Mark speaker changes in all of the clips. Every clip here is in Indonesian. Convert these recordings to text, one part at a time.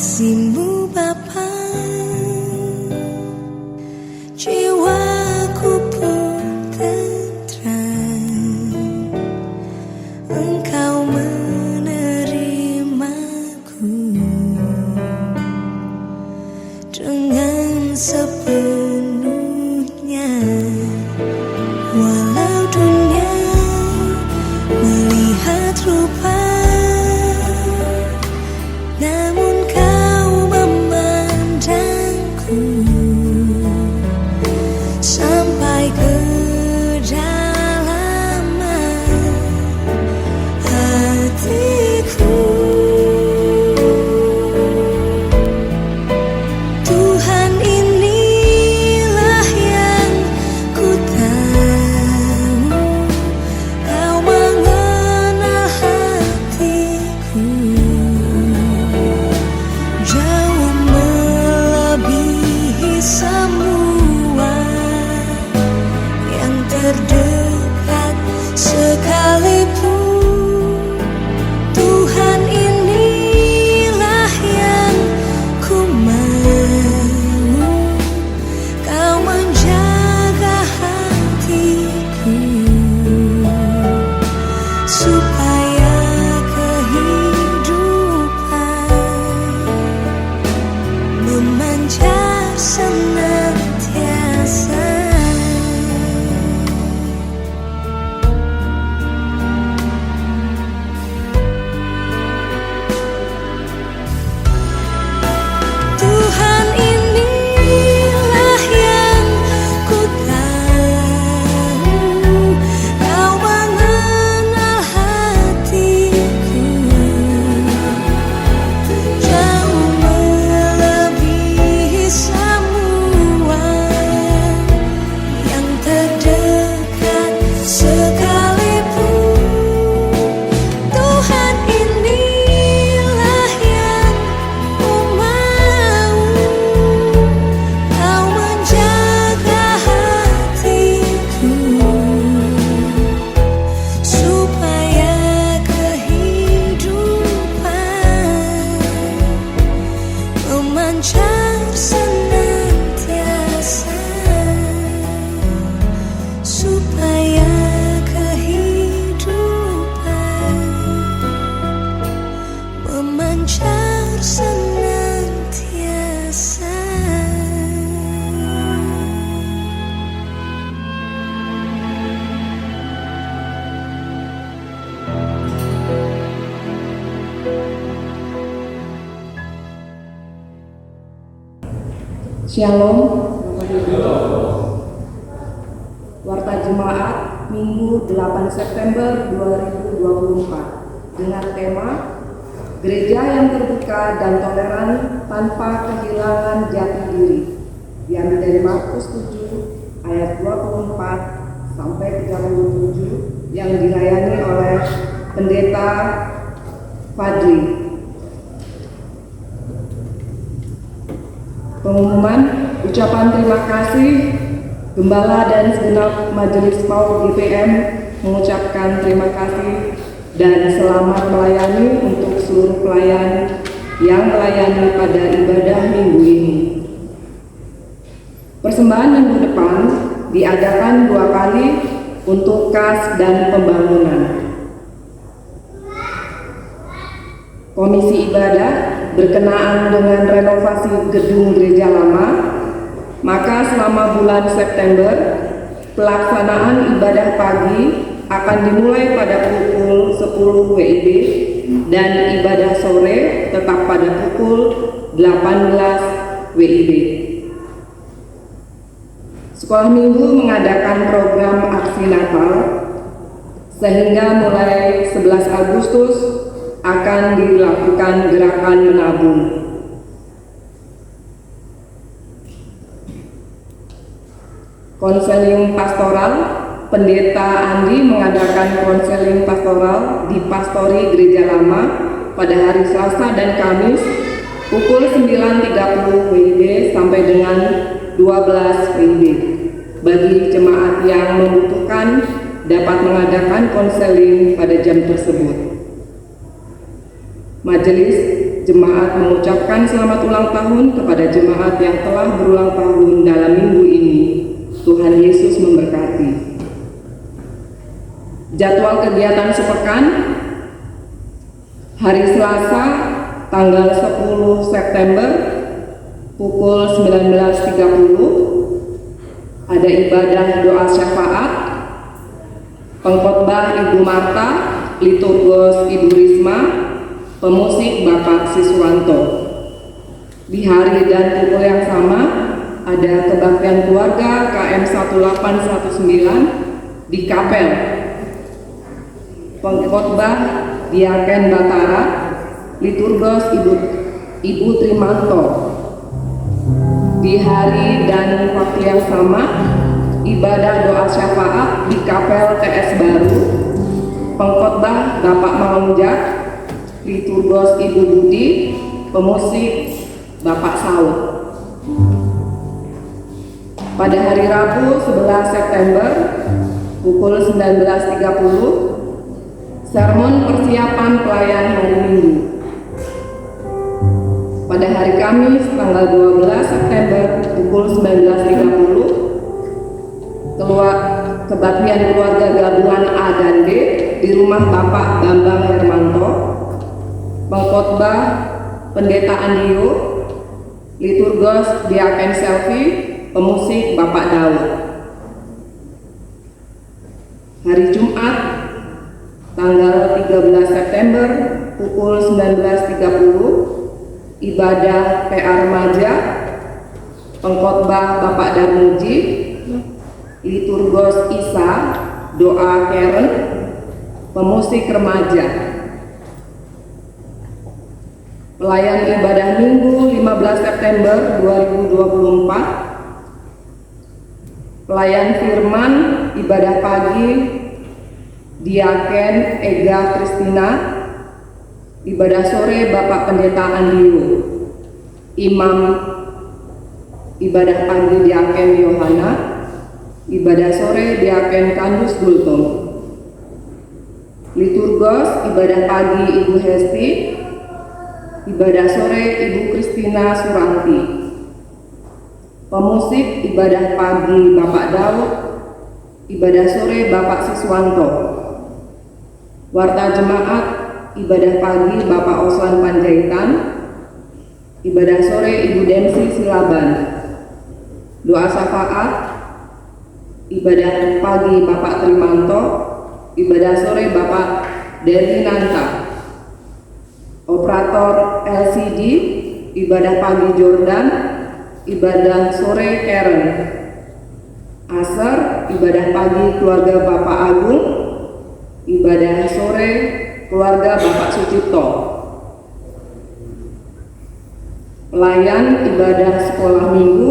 Speaker 1: kasih-Mu Bapa, jiwaku pun tenteram. Engkau menerimaku dengan sepenuhnya. Walau dunia melihat rupa, namun Kau memandangku sampai kedalaman hatiku. Tuhan, inilah yang ku tahu, Kau mengenal hatiku jauh melebihi semua yang terdekat sekalipun. Tuhan, inilah yang ku mau, Kau menjaga hatiku supaya kehidupan memancar senantiasa. Tuhan, inilah yang ku tahu, Kau mengenal hatiku jauh melebihi semua yang terdekat sekalipun. Tuhan, inilah yang ku mau, Kau menjaga hatiku supaya kehidupan memancar senantiasa, supaya kehidupan memancar senantiasa.
Speaker 2: Shalom, Warta Jemaat Minggu 8 September 2024 dengan tema Gereja yang terbuka dan toleran tanpa kehilangan jati diri, diambil dari Markus 7 ayat 24 sampai 37 yang dilayani oleh Pendeta Fadli. Pengumuman ucapan terima kasih, Gembala dan segenap Majelis PAUD GPM mengucapkan terima kasih dan selamat melayani untuk seluruh pelayan yang melayani pada ibadah minggu ini. Persembahan minggu depan diadakan 2 kali untuk kas dan pembangunan. Komisi ibadah berkenaan dengan renovasi gedung gereja lama, maka selama bulan September pelaksanaan ibadah pagi akan dimulai pada pukul 10 WIB dan ibadah sore tetap pada pukul 18 WIB. Sekolah Minggu mengadakan program aksi Natal sehingga mulai 11 Agustus akan dilakukan gerakan menabung. Konseling pastoral, Pendeta Andi mengadakan konseling pastoral di Pastori Gereja Lama pada hari Selasa dan Kamis pukul 9.30 WIB sampai dengan 12 WIB. Bagi jemaat yang membutuhkan dapat mengadakan konseling pada jam tersebut. Majelis jemaat mengucapkan selamat ulang tahun kepada jemaat yang telah berulang tahun dalam minggu ini. Tuhan Yesus memberkati. Jadwal kegiatan sepekan: hari Selasa tanggal 10 September pukul 19.30 ada ibadah doa syafaat, pengkhotbah Ibu Marta, liturgos Ibu Risma, pemusik Bapak Siswanto. Di hari dan pukul yang sama ada kebaktian keluarga KM 1819 di Kapel. Pengkhotbah Diaken Batara, liturgos Ibu Trimanto. Di hari dan waktu yang sama ibadah doa syafaat di Kapel TS Baru. Pengkhotbah Bapak Maungjak, liturgos Ibu Budi, pemusik Bapak Saud. Pada hari Rabu 11 September pukul 19.30 sermon persiapan pelayan hari Minggu. Pada hari Kamis tanggal 12 September pukul 19.30 kebaktian keluarga gabungan A dan D di rumah Bapak Bambang Hermanto. Pengkhotbah Pendeta Andio, liturgos Diaken Selvi, pemusik Bapak Daud. Hari Jumat tanggal 13 September pukul 19.30 ibadah PA Remaja, pengkhotbah Bapak Darmuji, liturgos Isa, doa Karen, pemusik remaja. Pelayan ibadah Minggu 15 September 2024, pelayan firman ibadah pagi Diaken Ega Kristina, ibadah sore Bapak Pendeta Andio, imam ibadah pagi Diaken Yohana, ibadah sore Diaken Kandus Gultom. Liturgos ibadah pagi Ibu Hesti, ibadah sore Ibu Kristina Suranti. Pemusik ibadah pagi Bapak Daud, ibadah sore Bapak Siswanto. Warta jemaat ibadah pagi Bapak Oswan Panjaitan, ibadah sore Ibu Demsi Silaban. Doa syafaat ibadah pagi Bapak Trimanto, ibadah sore Bapak Deli Nanta. Operator LCD ibadah pagi Jordan, ibadah sore Karen. Aser ibadah pagi keluarga Bapak Agung, ibadah sore keluarga Bapak Sucipto. Pelayan ibadah sekolah minggu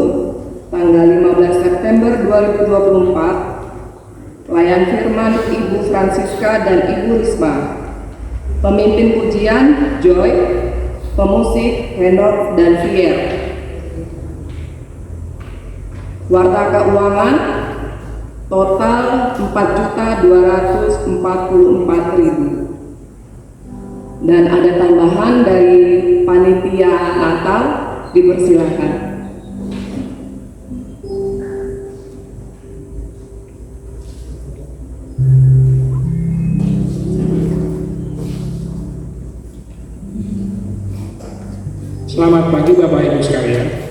Speaker 2: tanggal 15 September 2024, pelayan firman Ibu Francisca dan Ibu Risma. Pemimpin pujian Joy, pemusik Henok dan Fier. Warta keuangan total 4.244.000 dan ada tambahan dari panitia Natal, dipersilakan.
Speaker 3: Selamat pagi Bapak Ibu sekalian.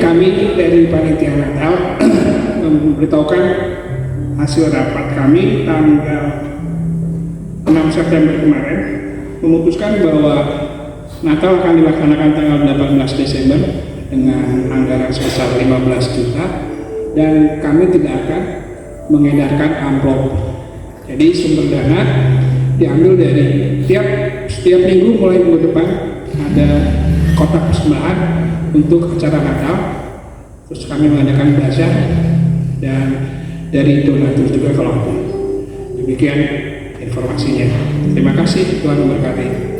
Speaker 3: Kami dari panitia Natal memberitahukan hasil rapat kami tanggal 6 September kemarin, memutuskan bahwa Natal akan dilaksanakan tanggal 18 Desember dengan anggaran sebesar 15 juta dan kami tidak akan mengedarkan amplop. Jadi sumber dana diambil dari setiap minggu mulai minggu depan ada kotak persembahan untuk acara Natal, terus kami mengadakan bazar dan dari donatur juga kalau ada. Demikian informasinya. Terima kasih, Tuhan memberkati.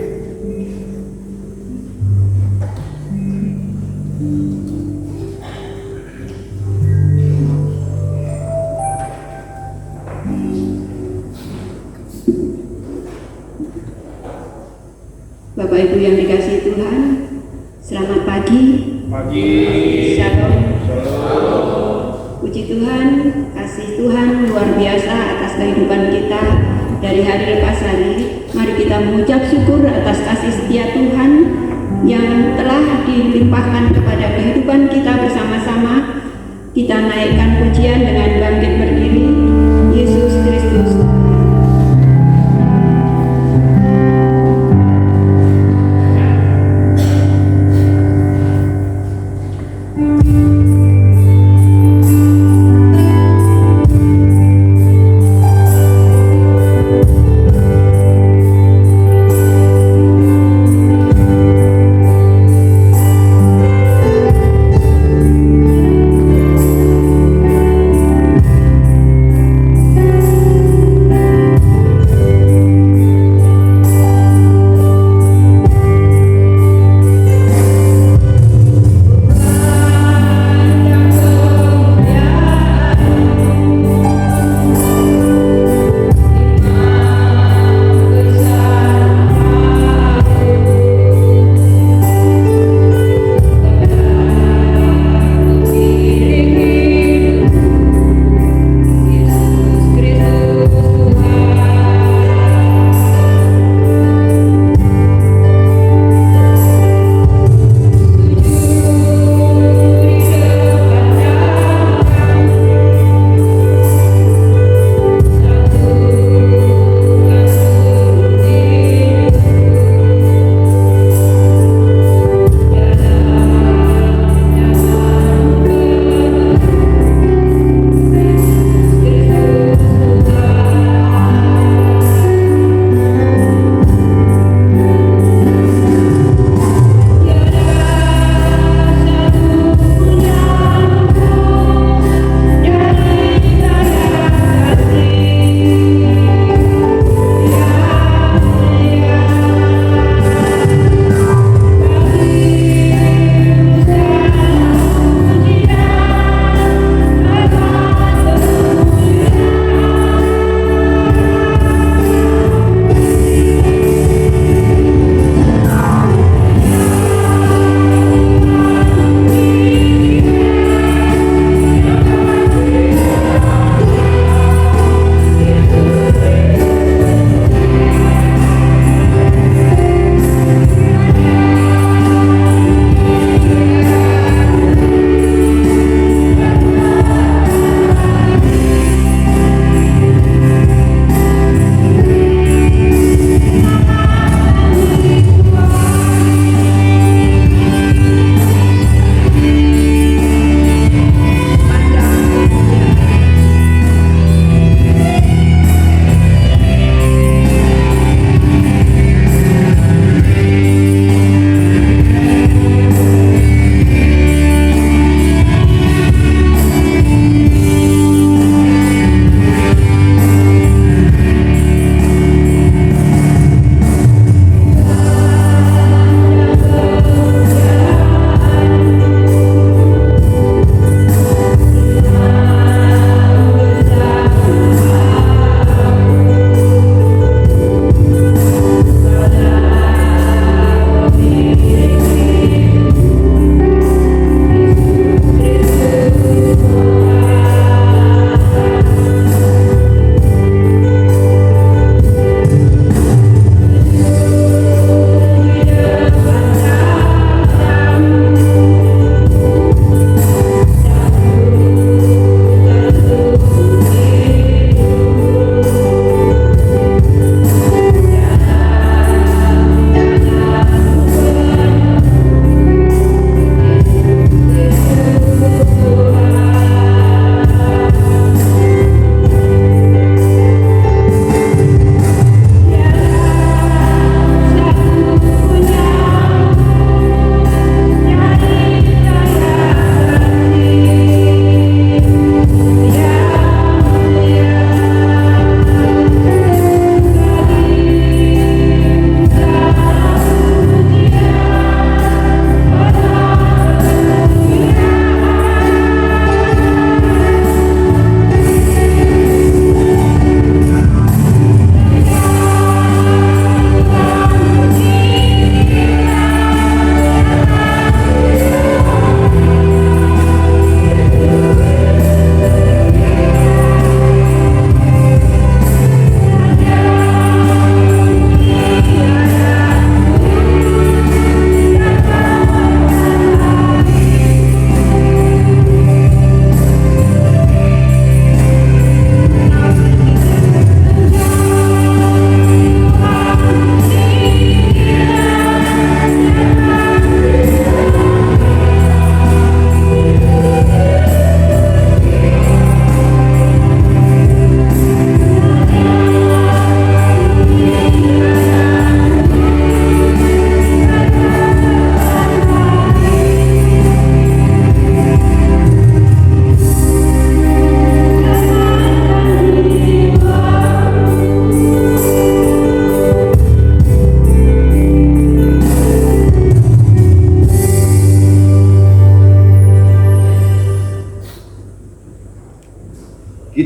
Speaker 4: Bapak Ibu yang dikasihi Tuhan, selamat pagi. Shalom. Puji Tuhan, kasih Tuhan luar biasa atas kehidupan kita dari hari lepas hari. Mari kita mengucap syukur atas kasih setia Tuhan yang telah dilimpahkan kepada kehidupan kita bersama-sama. Kita naikkan pujian dengan bangkit berdiri. Yesus Kristus.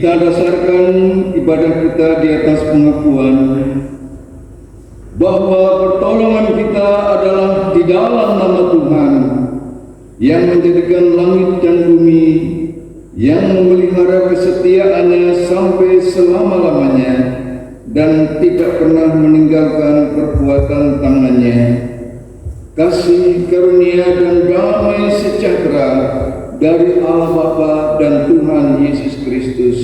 Speaker 5: Kita dasarkan ibadah kita di atas pengakuan bahwa pertolongan kita adalah di dalam nama Tuhan yang menjadikan langit dan bumi, yang memelihara kesetiaannya sampai selama-lamanya dan tidak pernah meninggalkan perbuatan tangannya. Kasih karunia dan damai sejahtera dari Allah Bapa dan Tuhan Yesus Kristus.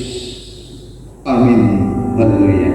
Speaker 5: Amin. Haleluya.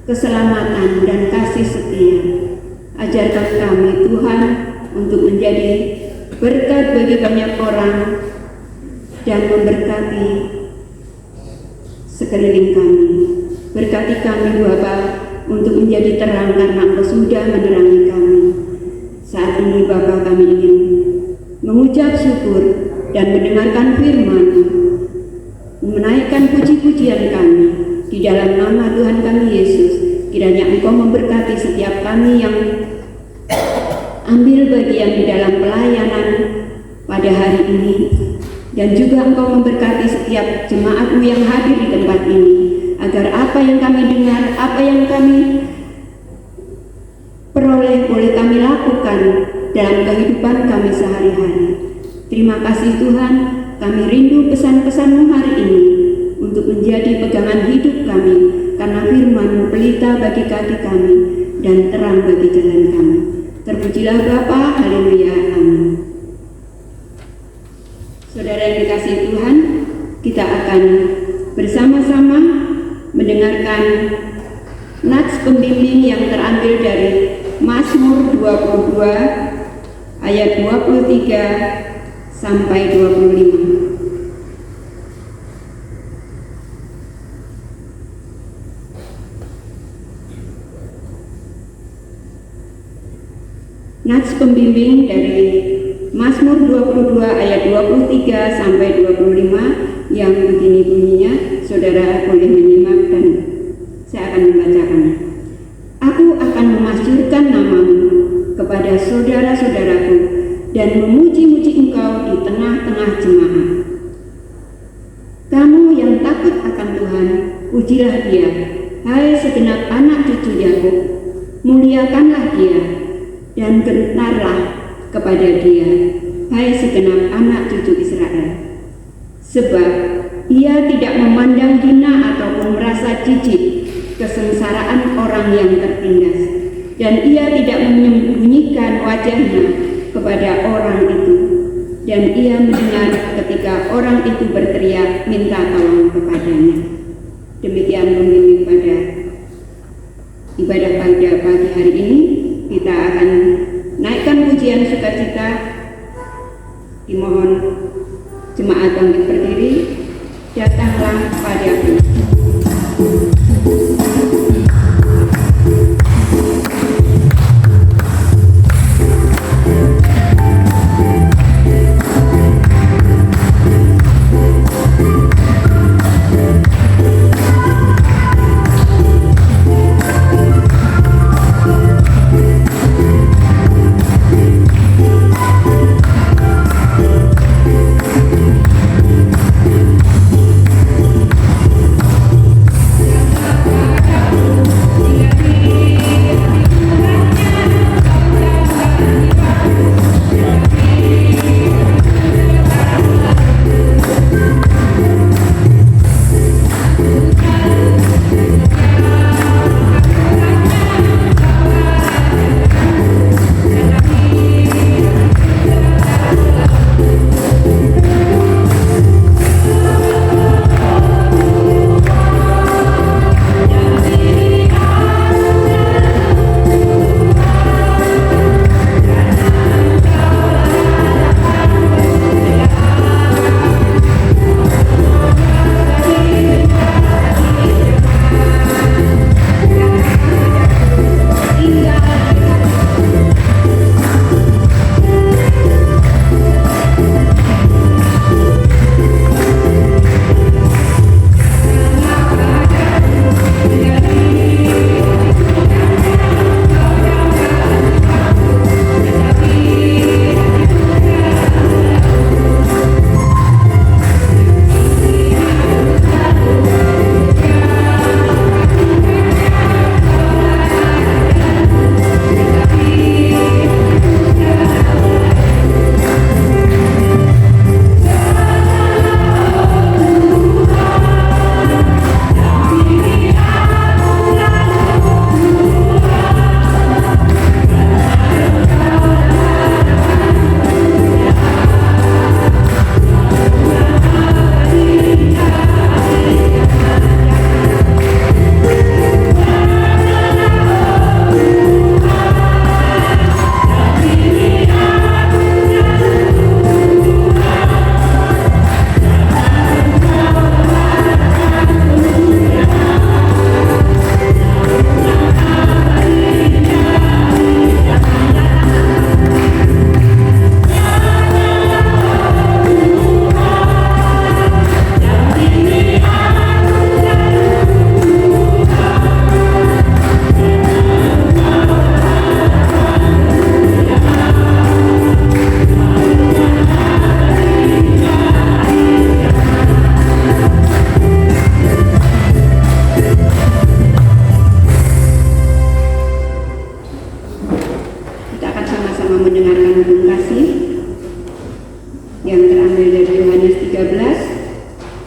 Speaker 4: Keselamatan dan kasih setia. Ajarkan kami Tuhan untuk menjadi berkat bagi banyak orang dan memberkati sekeliling kami. Berkati kami Bapa untuk menjadi terang karena Engkau sudah menerangi kami. Saat ini Bapa, kami ingin mengucap syukur dan mendengarkan firman, menaikkan puji-pujian kami di dalam nama Tuhan kami Yesus. Kiranya Engkau memberkati setiap kami yang ambil bagian di dalam pelayanan pada hari ini, dan juga Engkau memberkati setiap jemaat-Mu yang hadir di tempat ini, agar apa yang kami dengar, apa yang kami peroleh boleh kami lakukan dalam kehidupan kami sehari-hari. Terima kasih Tuhan, kami rindu pesan-pesan-Mu hari ini untuk menjadi pegangan hidup kami, karena firman-Mu pelita bagi kaki kami dan terang bagi jalan kami. Terpujilah Bapa, haleluya, amin. Saudara yang dikasihi Tuhan, kita akan bersama-sama mendengarkan nats pembimbing yang terambil dari Mazmur 22 ayat 23 sampai 25. Nats pembimbing dari Mazmur 22 ayat 23 sampai 25 yang begini bunyinya. Saudara boleh menyimak dan saya akan membacakannya. Aku akan memasyurkan namamu kepada saudara-saudaraku dan memuji-muji Engkau di tengah-tengah jemaat. Kamu yang takut akan Tuhan, pujilah Dia, hai segenap anak cucu Yakub, muliakanlah Dia, dan gentarlah kepada Dia, hai segenap anak cucu Israel. Sebab Ia tidak memandang hina ataupun merasa jijik kesengsaraan orang yang tertindas, dan Ia tidak menyembunyikan wajahnya kepada orang itu, dan Ia mendengar ketika orang itu berteriak minta tolong kepadanya. Demikian pembimbing pada ibadah pada pagi hari ini. Kita akan naikkan pujian sukacita. Dimohon jemaat bangkit berdiri. Datanglah padaku.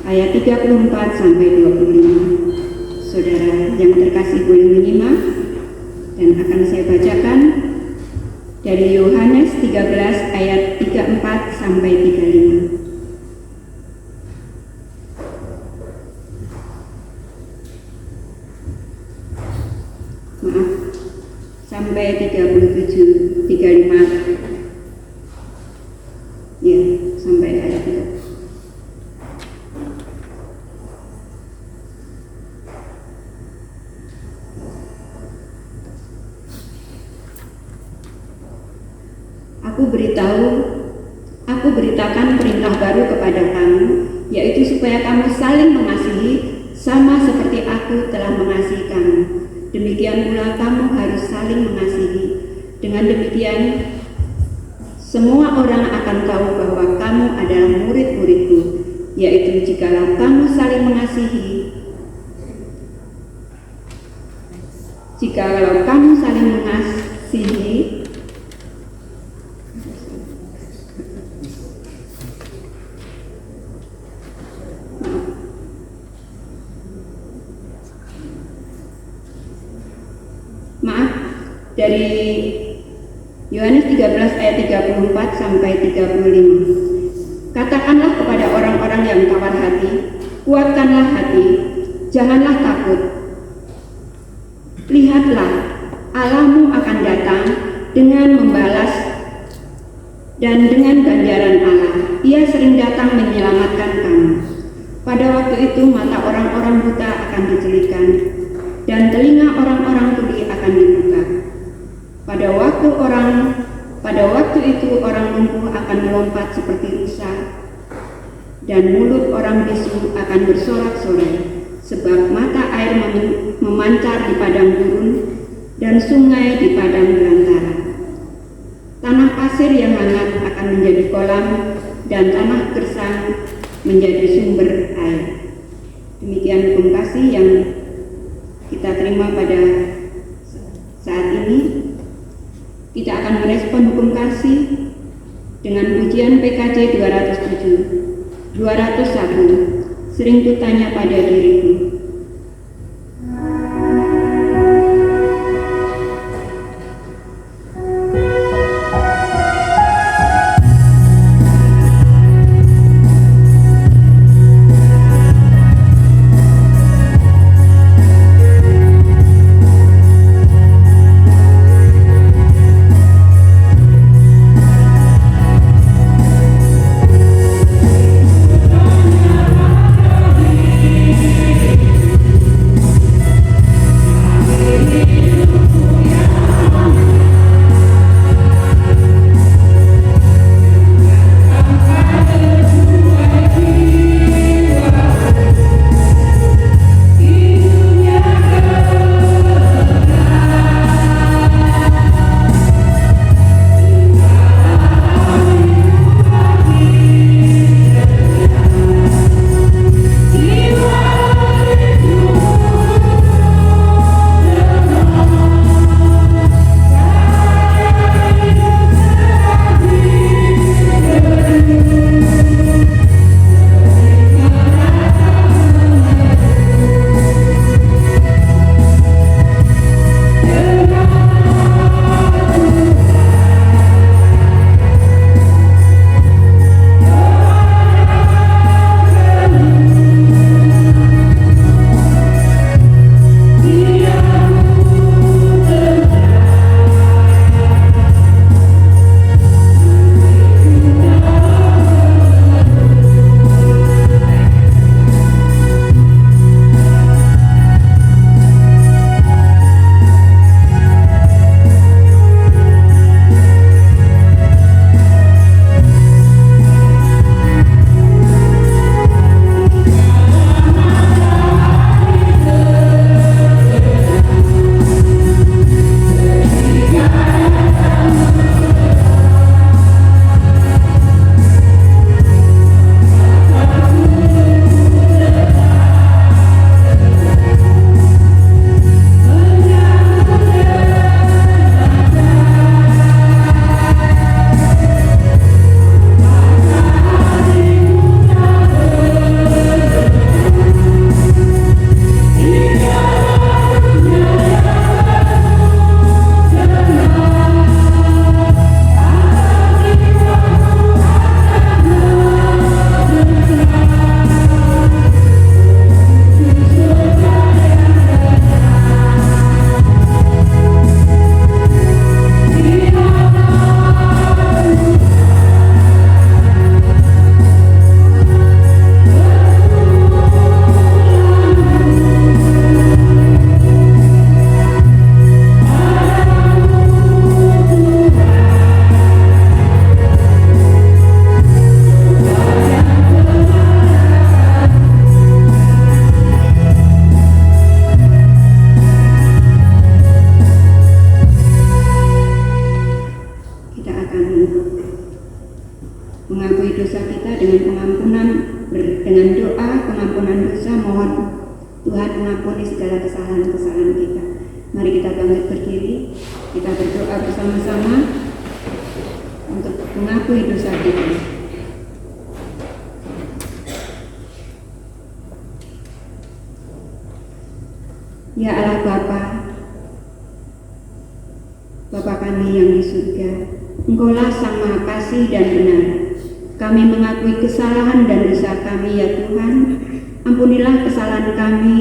Speaker 4: ayat 34 sampai 25. Saudara yang terkasih boleh menyimak dan akan saya bacakan dari Yohanes 13 ayat 34 sampai 35. Maaf, sampai 37, 35. Ya, sampai ayat 3. Aku beritakan perintah baru kepada kamu, yaitu supaya kamu saling mengasihi, sama seperti aku telah mengasihi kamu. Demikian pula kamu harus saling mengasihi. Dengan demikian, semua orang akan tahu bahwa kamu adalah murid-muridku, yaitu jikalau kamu saling mengasihi. Jikalau kamu saling mengasihi, dari Yohanes 13 ayat 34 sampai 35. Katakanlah kepada orang-orang yang tawar hati, kuatkanlah hati, janganlah takut. Lihatlah, Allahmu akan datang dengan membalas dan dengan ganjaran Allah. Ia sering datang menyelamatkan kamu. Pada waktu itu mata orang-orang buta akan dijelitkan dan telinga orang-orang tuli akan dibuka. Pada waktu itu orang lumpuh akan melompat seperti rusa, dan mulut orang bisu akan bersorak-sorai, sebab mata air memancar di padang gurun dan sungai di padang belantara. Tanah pasir yang hangat akan menjadi kolam, dan tanah gersang menjadi sumber air. Demikian hukum kasih yang kita terima pada saat ini. Kita akan merespon hukum kasih dengan pujian PKJ 201. Sering kutanya pada diriku. pengampunan dengan doa pengampunan dosa, mohon Tuhan mengampuni segala kesalahan-kesalahan kita. Mari kita bangkit berdiri, kita berdoa bersama-sama untuk mengakui dosa kita. Ya Allah Bapa kami yang di surga, Engkaulah Sang Maha Kasih dan benar. Kami mengakui kesalahan dan dosa kami ya Tuhan. Ampunilah kesalahan kami,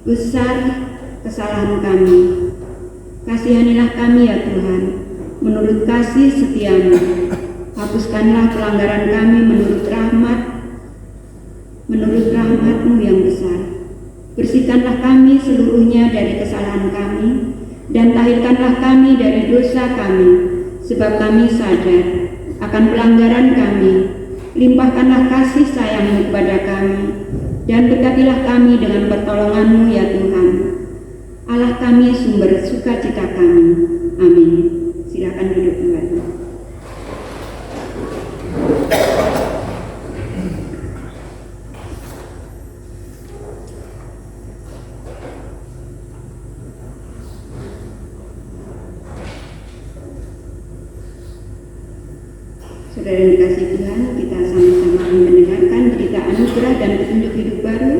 Speaker 4: besar kesalahan kami. Kasihanilah kami ya Tuhan, menurut kasih setiamu. Hapuskanlah pelanggaran kami menurut rahmat-Mu yang besar. Bersihkanlah kami seluruhnya dari kesalahan kami, dan tahirkanlah kami dari dosa kami, sebab kami sadar akan pelanggaran kami. Limpahkanlah kasih sayang-Mu kepada kami, dan berkatilah kami dengan pertolongan-Mu ya Tuhan. Allah kami, sumber sukacita kami. Amin. Silakan duduk kembali. Saudara yang dikasihi Tuhan, kita sama-sama mendengarkan berita anugerah dan petunjuk hidup baru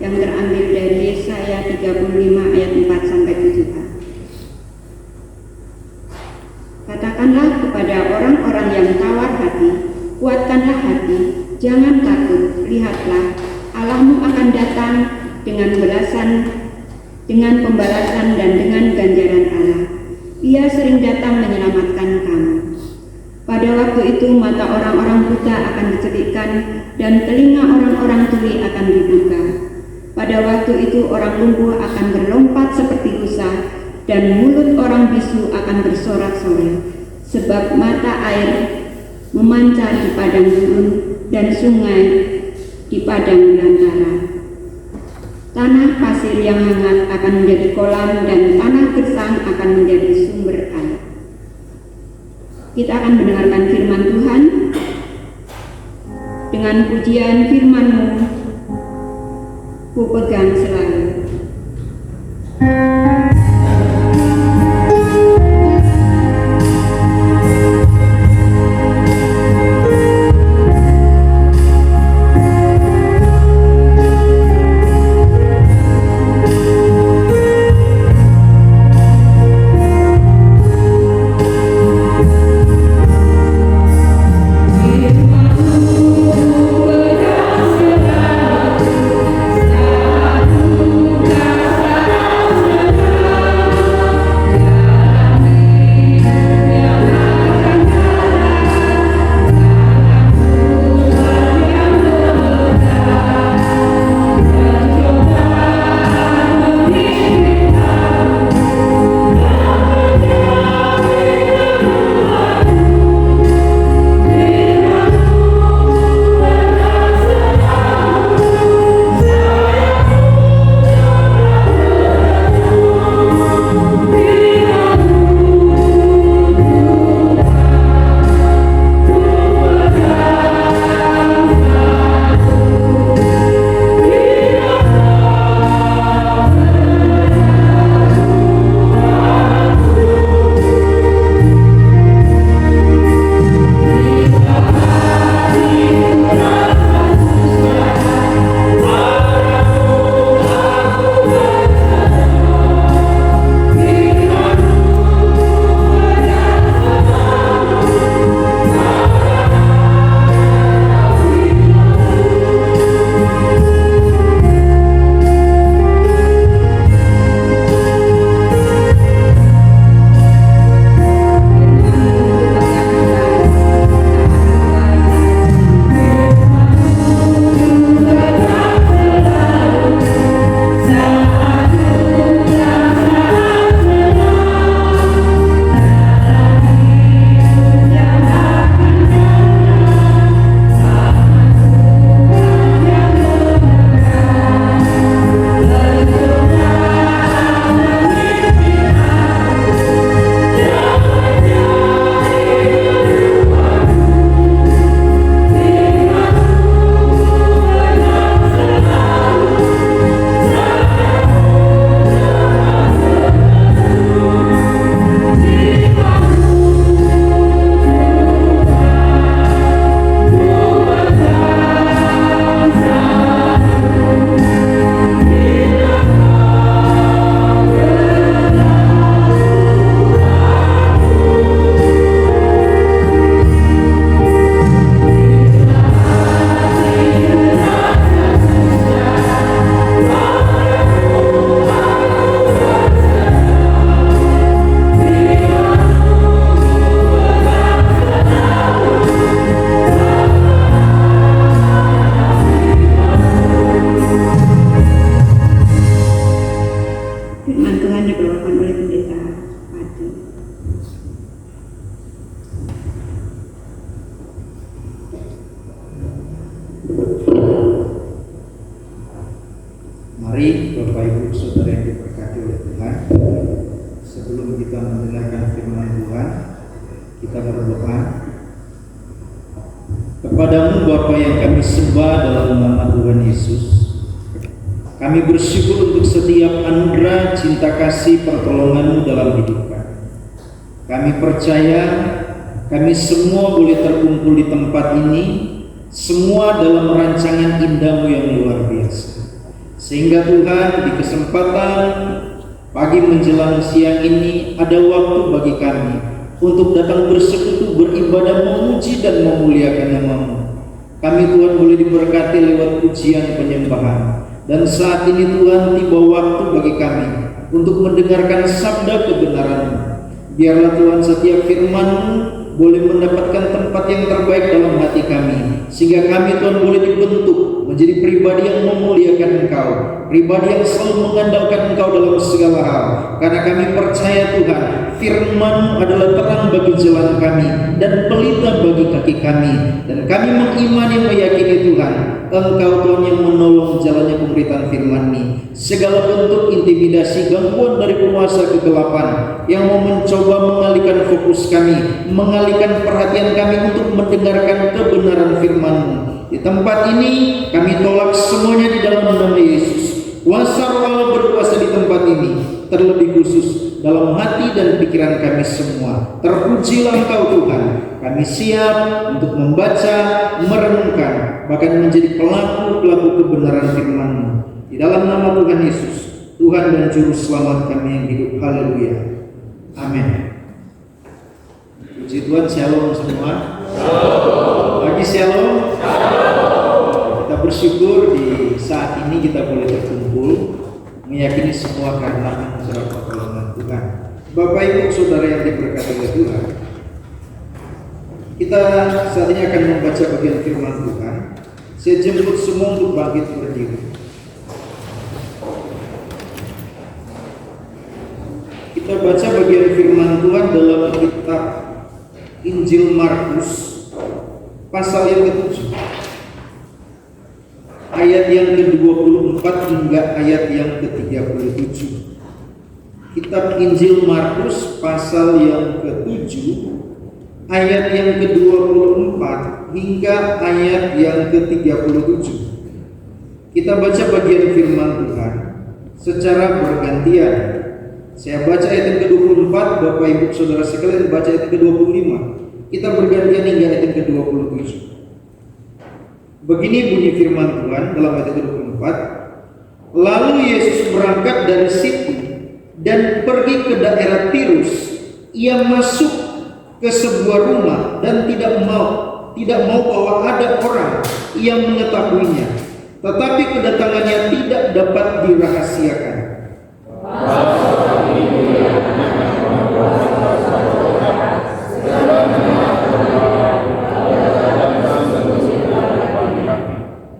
Speaker 4: yang terambil dari Yesaya 35 ayat 4 sampai 7. Katakanlah kepada orang-orang yang tawar hati, kuatkanlah hati, jangan takut, lihatlah, Allahmu akan datang dengan pembalasan dan dengan ganjaran Allah. Ia sering datang menyelamatkan kamu. Pada waktu itu mata orang-orang buta akan dicelikkan dan telinga orang-orang tuli akan dibuka. Pada waktu itu orang lumpuh akan berlompat seperti rusa dan mulut orang bisu akan bersorak-sorai, sebab mata air memancar di padang gurun dan sungai di padang belantara. Tanah pasir yang hangat akan menjadi kolam dan tanah gersang akan menjadi sumber air. Kita akan mendengarkan firman Tuhan. Dengan pujian firman-Mu, ku pegang selalu.
Speaker 6: Selalu Mari Bapak Ibu Saudara yang diberkati oleh Tuhan, sebelum kita mendengarkan firman Tuhan, kita berdoa. Kepadamu Bapa yang kami sembah dalam nama Tuhan Yesus, kami bersyukur untuk setiap anugerah, cinta kasih, pertolongan-Mu dalam hidup kami. Kami percaya kami semua boleh terkumpul di tempat ini, semua dalam rancangan indah-Mu yang luar biasa. Sehingga Tuhan, di kesempatan pagi menjelang siang ini ada waktu bagi kami untuk datang bersekutu, beribadah, memuji dan memuliakan nama-Mu. Kami Tuhan boleh diberkati lewat pujian penyembahan. Dan saat ini Tuhan, tiba waktu bagi kami untuk mendengarkan sabda kebenaran-Mu. Biarlah Tuhan setiap firman-Mu boleh mendapatkan tempat yang terbaik dalam hati kami, sehingga kami Tuhan boleh dibentuk menjadi pribadi yang memuliakan Engkau, pribadi yang selalu mengandalkan Engkau dalam segala hal. Karena kami percaya Tuhan, firman-Mu adalah terang bagi jalan kami dan pelita bagi kaki kami. Dan kami mengimani, meyakini Tuhan, Engkau Tuhan yang menolong jalannya pemberitaan firman ini. Segala bentuk intimidasi, gangguan dari kuasa kegelapan yang mau mencoba mengalihkan fokus kami, mengalihkan perhatian kami untuk mendengarkan kebenaran firman-Mu, di tempat ini kami tolak semuanya di dalam nama Yesus. Kuasa Roh Allah berkuasa di tempat ini, terlebih khusus dalam hati dan pikiran kami semua. Terpujilah Engkau Tuhan. Kami siap untuk membaca, merenungkan, bahkan menjadi pelaku-pelaku kebenaran firman-Mu. Di dalam nama Tuhan Yesus, Tuhan dan Juru Selamat kami yang hidup. Haleluya. Amin. Puji Tuhan, shalom semua. Lagi shalom. Kita bersyukur di saat ini kita boleh berkumpul, meyakini semua karena anugerah pertolongan Tuhan. Bapak Ibu Saudara yang diberkati oleh Tuhan, kita saat ini akan membaca bagian firman Tuhan. Saya jemput semua untuk bangkit berdiri. Kita baca bagian firman Tuhan dalam kitab Injil Markus pasal yang ke-7, ayat yang ke-24 hingga ayat yang ke-37. Kitab Injil Markus pasal yang ke-7, ayat yang ke-24 hingga ayat yang ke-37. Kita baca bagian firman Tuhan secara bergantian. Saya baca ayat yang ke-24, Bapak Ibu Saudara sekalian baca ayat yang ke-25. Kita bergantian hingga ayat yang ke-27. Begini bunyi firman Tuhan dalam ayat yang ke-24. Lalu Yesus berangkat dari situ dan pergi ke daerah Tirus. Ia masuk ke sebuah rumah dan tidak mau bahwa ada orang yang mengetahuinya, tetapi kedatangannya tidak dapat dirahasiakan.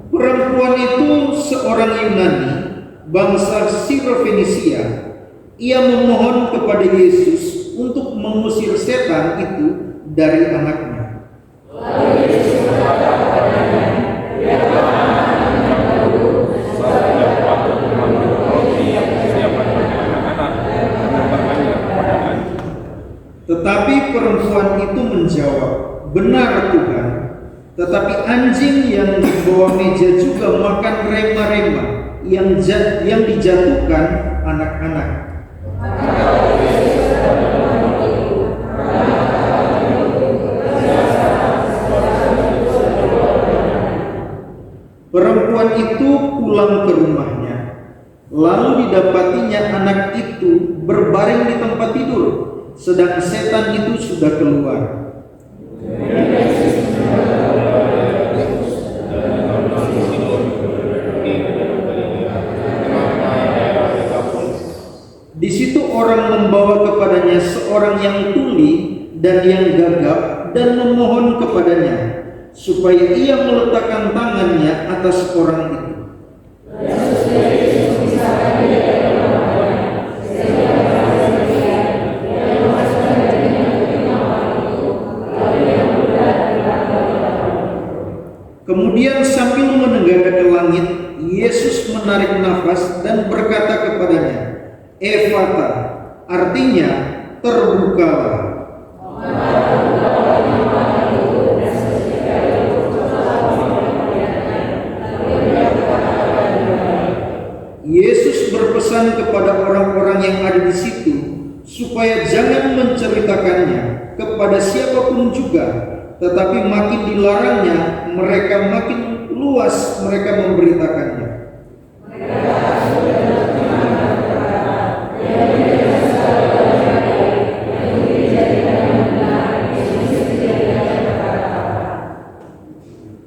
Speaker 6: Perempuan itu seorang Yunani, bangsa Sirofenisia. Ia memohon kepada Yesus untuk mengusir setan itu dari anaknya. Tetapi perempuan itu menjawab, "Benar Tuhan, tetapi anjing yang di bawah meja juga makan rema-rema yang dijatuhkan anak-anak." Perempuan itu pulang ke rumahnya, lalu didapatinya anak itu berbaring di tempat tidur, sedang setan itu sudah keluar. Di situ orang membawa kepadanya seorang yang tuli dan yang gagap dan memohon kepadanya supaya ia meletakkan tangannya atas orang itu. Kemudian sambil menengadah ke langit, Yesus menarik nafas dan berkata kepadanya, Efata, artinya terbukalah. Yesus berpesan kepada orang-orang yang ada di situ supaya jangan menceritakannya kepada siapapun juga, tetapi makin dilarangnya, mereka makin luas mereka memberitakannya.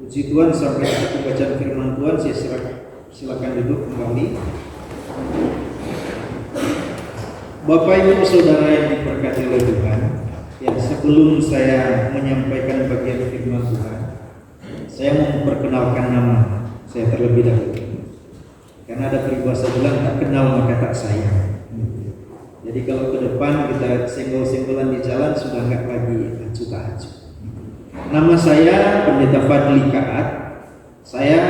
Speaker 6: Puji Tuhan, sampai aku bacaan firman Tuhan, saya silakan duduk kembali. Bapak Ibu Saudara yang diberkati oleh Tuhan, ya, sebelum saya menyampaikan bagian firman Tuhan, saya mau memperkenalkan nama saya terlebih dahulu. Karena ada peribahasa bilang tak kenal maka tak sayang. Jadi kalau ke depan kita senggol-senggolan di jalan sudah nggak lagi acu tak acu. Nama saya Pendeta Fadli Kaat. Saya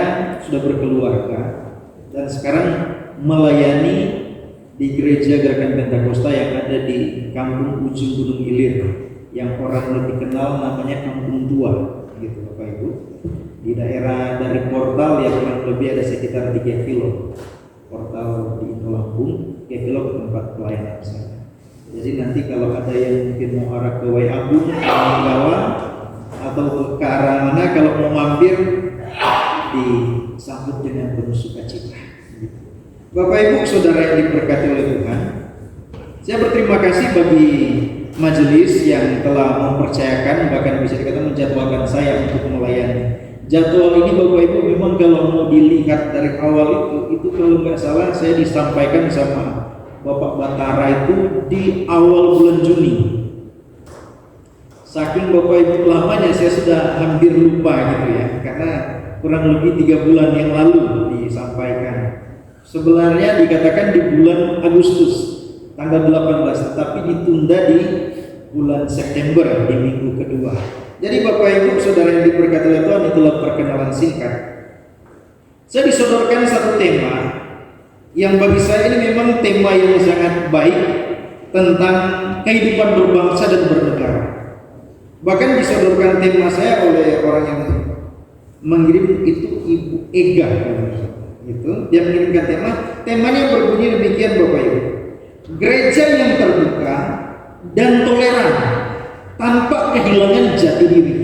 Speaker 6: sudah berkeluarga dan sekarang melayani di Gereja Gerakan Pentakosta yang ada di Kampung Ujung Gunung Ilir, yang orang lebih kenal namanya Kampung Tua, gitu Bapak Ibu. Di daerah dari portal yang kurang lebih ada sekitar 3 kilo. Portal di Lampung, 3 kilo ke tempat pelayanan saya. Jadi nanti kalau ada yang mungkin mau arah ke Waiabung, Manggala, atau ke arah mana, kalau mau mampir disambut dengan penuh sukacita. Bapak Ibu Saudara yang diberkati oleh Tuhan, saya berterima kasih bagi majelis yang telah mempercayakan, bahkan bisa dikatakan menjadwalkan saya untuk melayani. Jadwal ini Bapak Ibu memang kalau mau dilihat dari awal itu kalau nggak salah saya disampaikan sama Bapak Batara itu di awal bulan Juni. Saking Bapak Ibu lamanya saya sudah hampir lupa gitu ya, karena kurang lebih 3 bulan yang lalu disampaikan. Sebenarnya dikatakan di bulan Agustus tanggal 18, tetapi ditunda di bulan September di minggu kedua. Jadi Bapak Ibu Saudara yang diberkati oleh Tuhan, itulah perkenalan singkat. Saya disodorkan satu tema yang bagi saya ini memang tema yang sangat baik tentang kehidupan berbangsa dan bernegara. Bahkan disodorkan tema saya oleh orang yang mengirim itu Ibu Ega, gitu. Dia mengirimkan temanya berbunyi demikian Bapak Ibu. Gereja yang terbuka dan toleran tanpa kehilangan jati diri.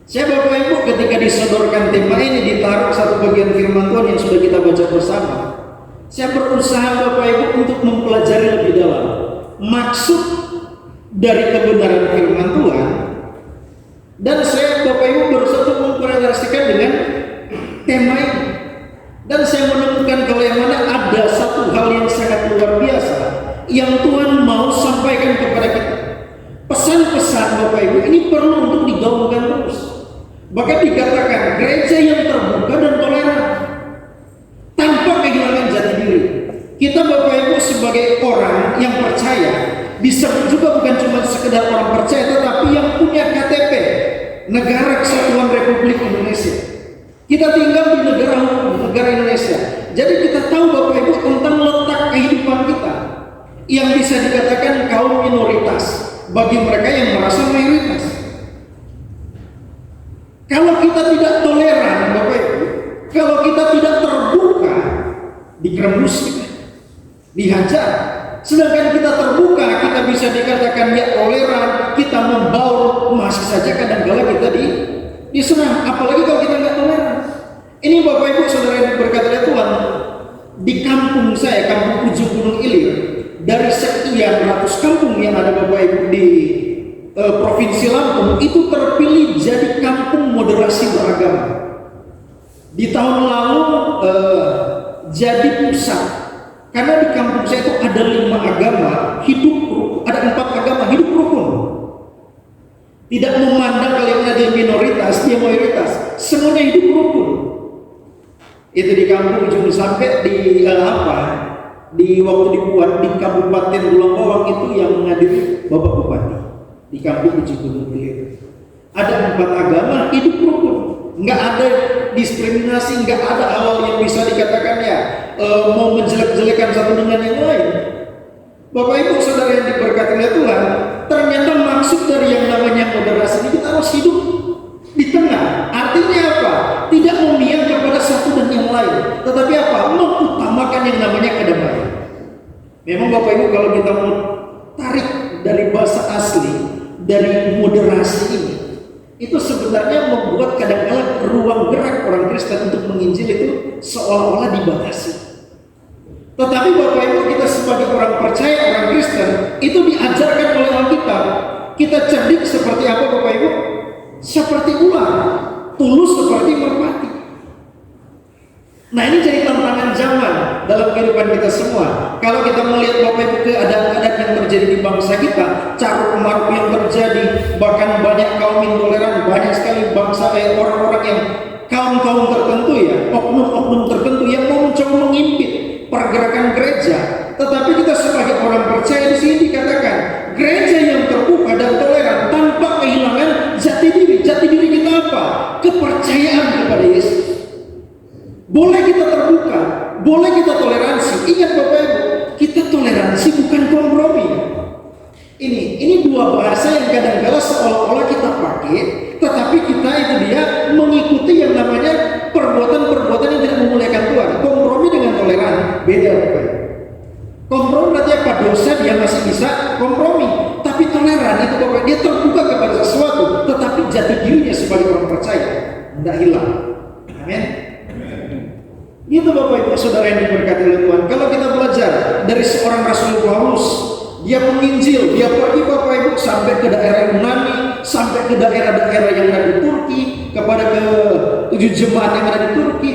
Speaker 6: Saya Bapak Ibu ketika disodorkan tema ini, ditaruh satu bagian firman Tuhan yang sudah kita baca bersama, saya berusaha Bapak Ibu untuk mempelajari lebih dalam maksud dari kebenaran firman Tuhan, dan saya Bapak Ibu berusaha untuk mengkorelasikan dengan tema ini. Dan saya menemukan kalau yang mana ada satu hal yang sangat luar biasa yang Tuhan mau sampaikan kepada kita. Pesan-pesan Bapak Ibu ini perlu untuk digaungkan terus. Bahkan dikatakan gereja yang terbuka dan toleran tanpa kehilangan jati diri. Kita Bapak Ibu sebagai orang yang percaya, disebut juga bukan cuma sekedar orang percaya, tetapi yang punya KTP Negara Kesatuan Republik Indonesia. Kita tinggal di negara hukum, negara Indonesia. Jadi kita tahu Bapak Ibu tentang letak kehidupan kita yang bisa dikatakan kaum minoritas bagi mereka yang merasa mayoritas. Kalau kita tidak toleran Bapak Ibu, kalau kita tidak terbuka, dikerembus kita, dihajar. Sedangkan kita terbuka, kita bisa dikatakan ya toleran, kita membaur, masih saja kadang-kala kita diserang. Apalagi kalau kita nggak toleran. Ini Bapak Ibu Saudara yang diberkati oleh Tuhan, di kampung saya, Kampung Ujung Gunung Ilir, dari sekian ratus kampung yang ada Bapak Ibu di Provinsi Lampung, itu terpilih jadi kampung moderasi beragama. Di tahun lalu jadi pusat, karena di kampung saya itu ada 5 agama hidup, ada 4 agama hidup rukun. Tidak memandang kalian ada minoritas, dia mayoritas, semuanya hidup rukun. Itu di kampung Ujung sampai di di waktu dibuat di Kabupaten Bulang Bawang itu yang menghadiri Bapak Bupati di kampung Ujung Gunung Ilir. Ada 4 agama hidup rukun. nggak ada diskriminasi, nggak ada hal yang bisa dikatakan ya mau menjelek-jelekan satu dengan yang lain. Bapak Ibu Saudara yang diberkati oleh Tuhan, ternyata maksud dari yang namanya moderasi ini kita harus hidup di tengah. Artinya apa? Tidak memihak kepada satu dan yang lain, tetapi apa? Mengutamakan yang namanya kedamaian. Memang Bapak Ibu kalau kita mau tarik dari bahasa asli dari moderasi ini, itu sebenarnya membuat kadang-kadang ruang gerak orang Kristen untuk menginjil itu seolah-olah dibatasi. Tetapi Bapak Ibu, kita sebagai orang percaya, orang Kristen, itu diajarkan oleh Alkitab. Kita cerdik seperti apa Bapak Ibu? Seperti ular, tulus seperti merpati. Nah, ini jadi tantangan zaman dalam kehidupan kita semua. Kalau kita melihat Bapak Ibu keadaan-keadaan yang terjadi di bangsa kita, carut marut yang terjadi, bahkan banyak kaum intoleran, banyak sekali bangsa orang-orang yang kaum-kaum tertentu ya, oknum-oknum tertentu yang mau mencoba mengimpit pergerakan gereja. Tetapi kita sebagai orang percaya di sini dikatakan gereja yang terbuka dan toleran tanpa kehilangan jati diri. Jati diri kita apa? Kepercayaan kepada Yesus. Boleh kita terbuka, boleh kita toleransi. Ingat Bapak Ibu, kita toleransi bukan kompromi. Ini dua bahasa yang kadang-kadang seolah-olah kita pakai, tetapi kita itu dia mengikuti yang namanya perbuatan-perbuatan yang tidak memuliakan Tuhan. Kompromi dengan toleran beda Bapak Ibu. Kompromi berarti apa? Dosa dia masih bisa kompromi, tapi toleran itu Bapak dia terbuka kepada sesuatu, tetapi jati dirinya sebagai orang percaya tidak hilang. Amin. Itu Bapak Ibu Saudara yang diberkati oleh Tuhan. Kalau kita belajar dari seorang Rasul Paulus, dia menginjil, dia pergi Bapak Ibu sampai ke daerah Yunani, sampai ke daerah-daerah yang ada di Turki, kepada ke 7 jemaat yang ada di Turki.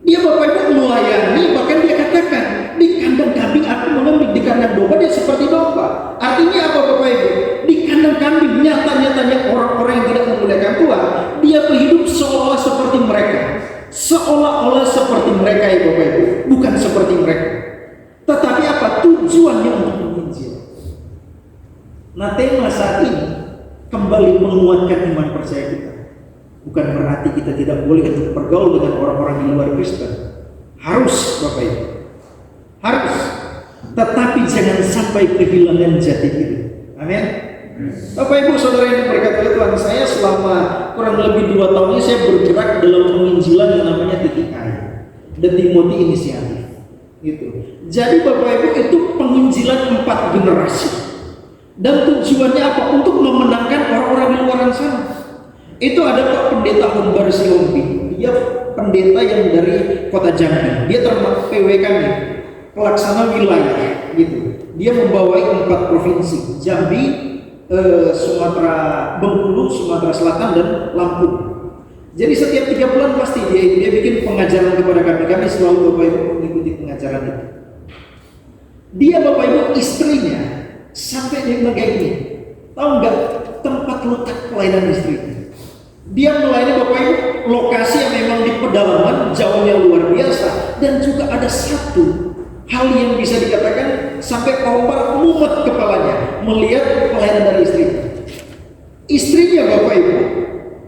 Speaker 6: Dia Bapak Ibu melayani, bahkan dia katakan, di kandang kambing aku mengembik, di kandang domba dia seperti domba. Artinya apa Bapak Ibu? Di kandang kambing nyata-nyatanya orang-orang yang tidak memuliakan Tuhan, dia hidup seolah seperti mereka. Seolah-olah seperti mereka ya Bapak Ibu, bukan seperti mereka. Tetapi apa? Tujuannya untuk menginjil. Nah, tema saat ini kembali menguatkan iman percaya kita. Bukan berarti kita tidak boleh untuk bergaul dengan orang-orang di luar Kristen. Harus Bapak Ibu, harus. Tetapi jangan sampai kehilangan jati diri. Amin. Bapak Ibu Saudara yang diberkati oleh Tuhan, saya selama kurang lebih 2 tahun ini saya bergerak dalam penginjilan yang namanya TTI, The Timothy Initiative. Gitu. Jadi Bapak Ibu itu penginjilan 4 generasi. Dan tujuannya apa? Untuk memenangkan orang-orang di luar sana. Itu ada Pak Pendeta Humbar Siompi. Dia pendeta yang dari kota Jambi. Dia termasuk PW kami, pelaksana wilayah gitu. Dia membawai 4 provinsi, Jambi, Sumatera, Bengkulu, Sumatera Selatan dan Lampung. Jadi setiap 3 bulan pasti dia bikin pengajaran kepada kami. Kami selalu Bapak Ibu mengikuti pengajaran itu. Dia Bapak Ibu istrinya sampai dia bilang kayak gini, tahu nggak tempat letak pelayanan istrinya? Dia melayani Bapak Ibu lokasi yang memang di pedalaman, jauhnya luar biasa, dan juga ada satu hal yang bisa dikatakan sampai Paul mumet kepalanya melihat pelayanan dari istrinya. Istrinya Bapak Ibu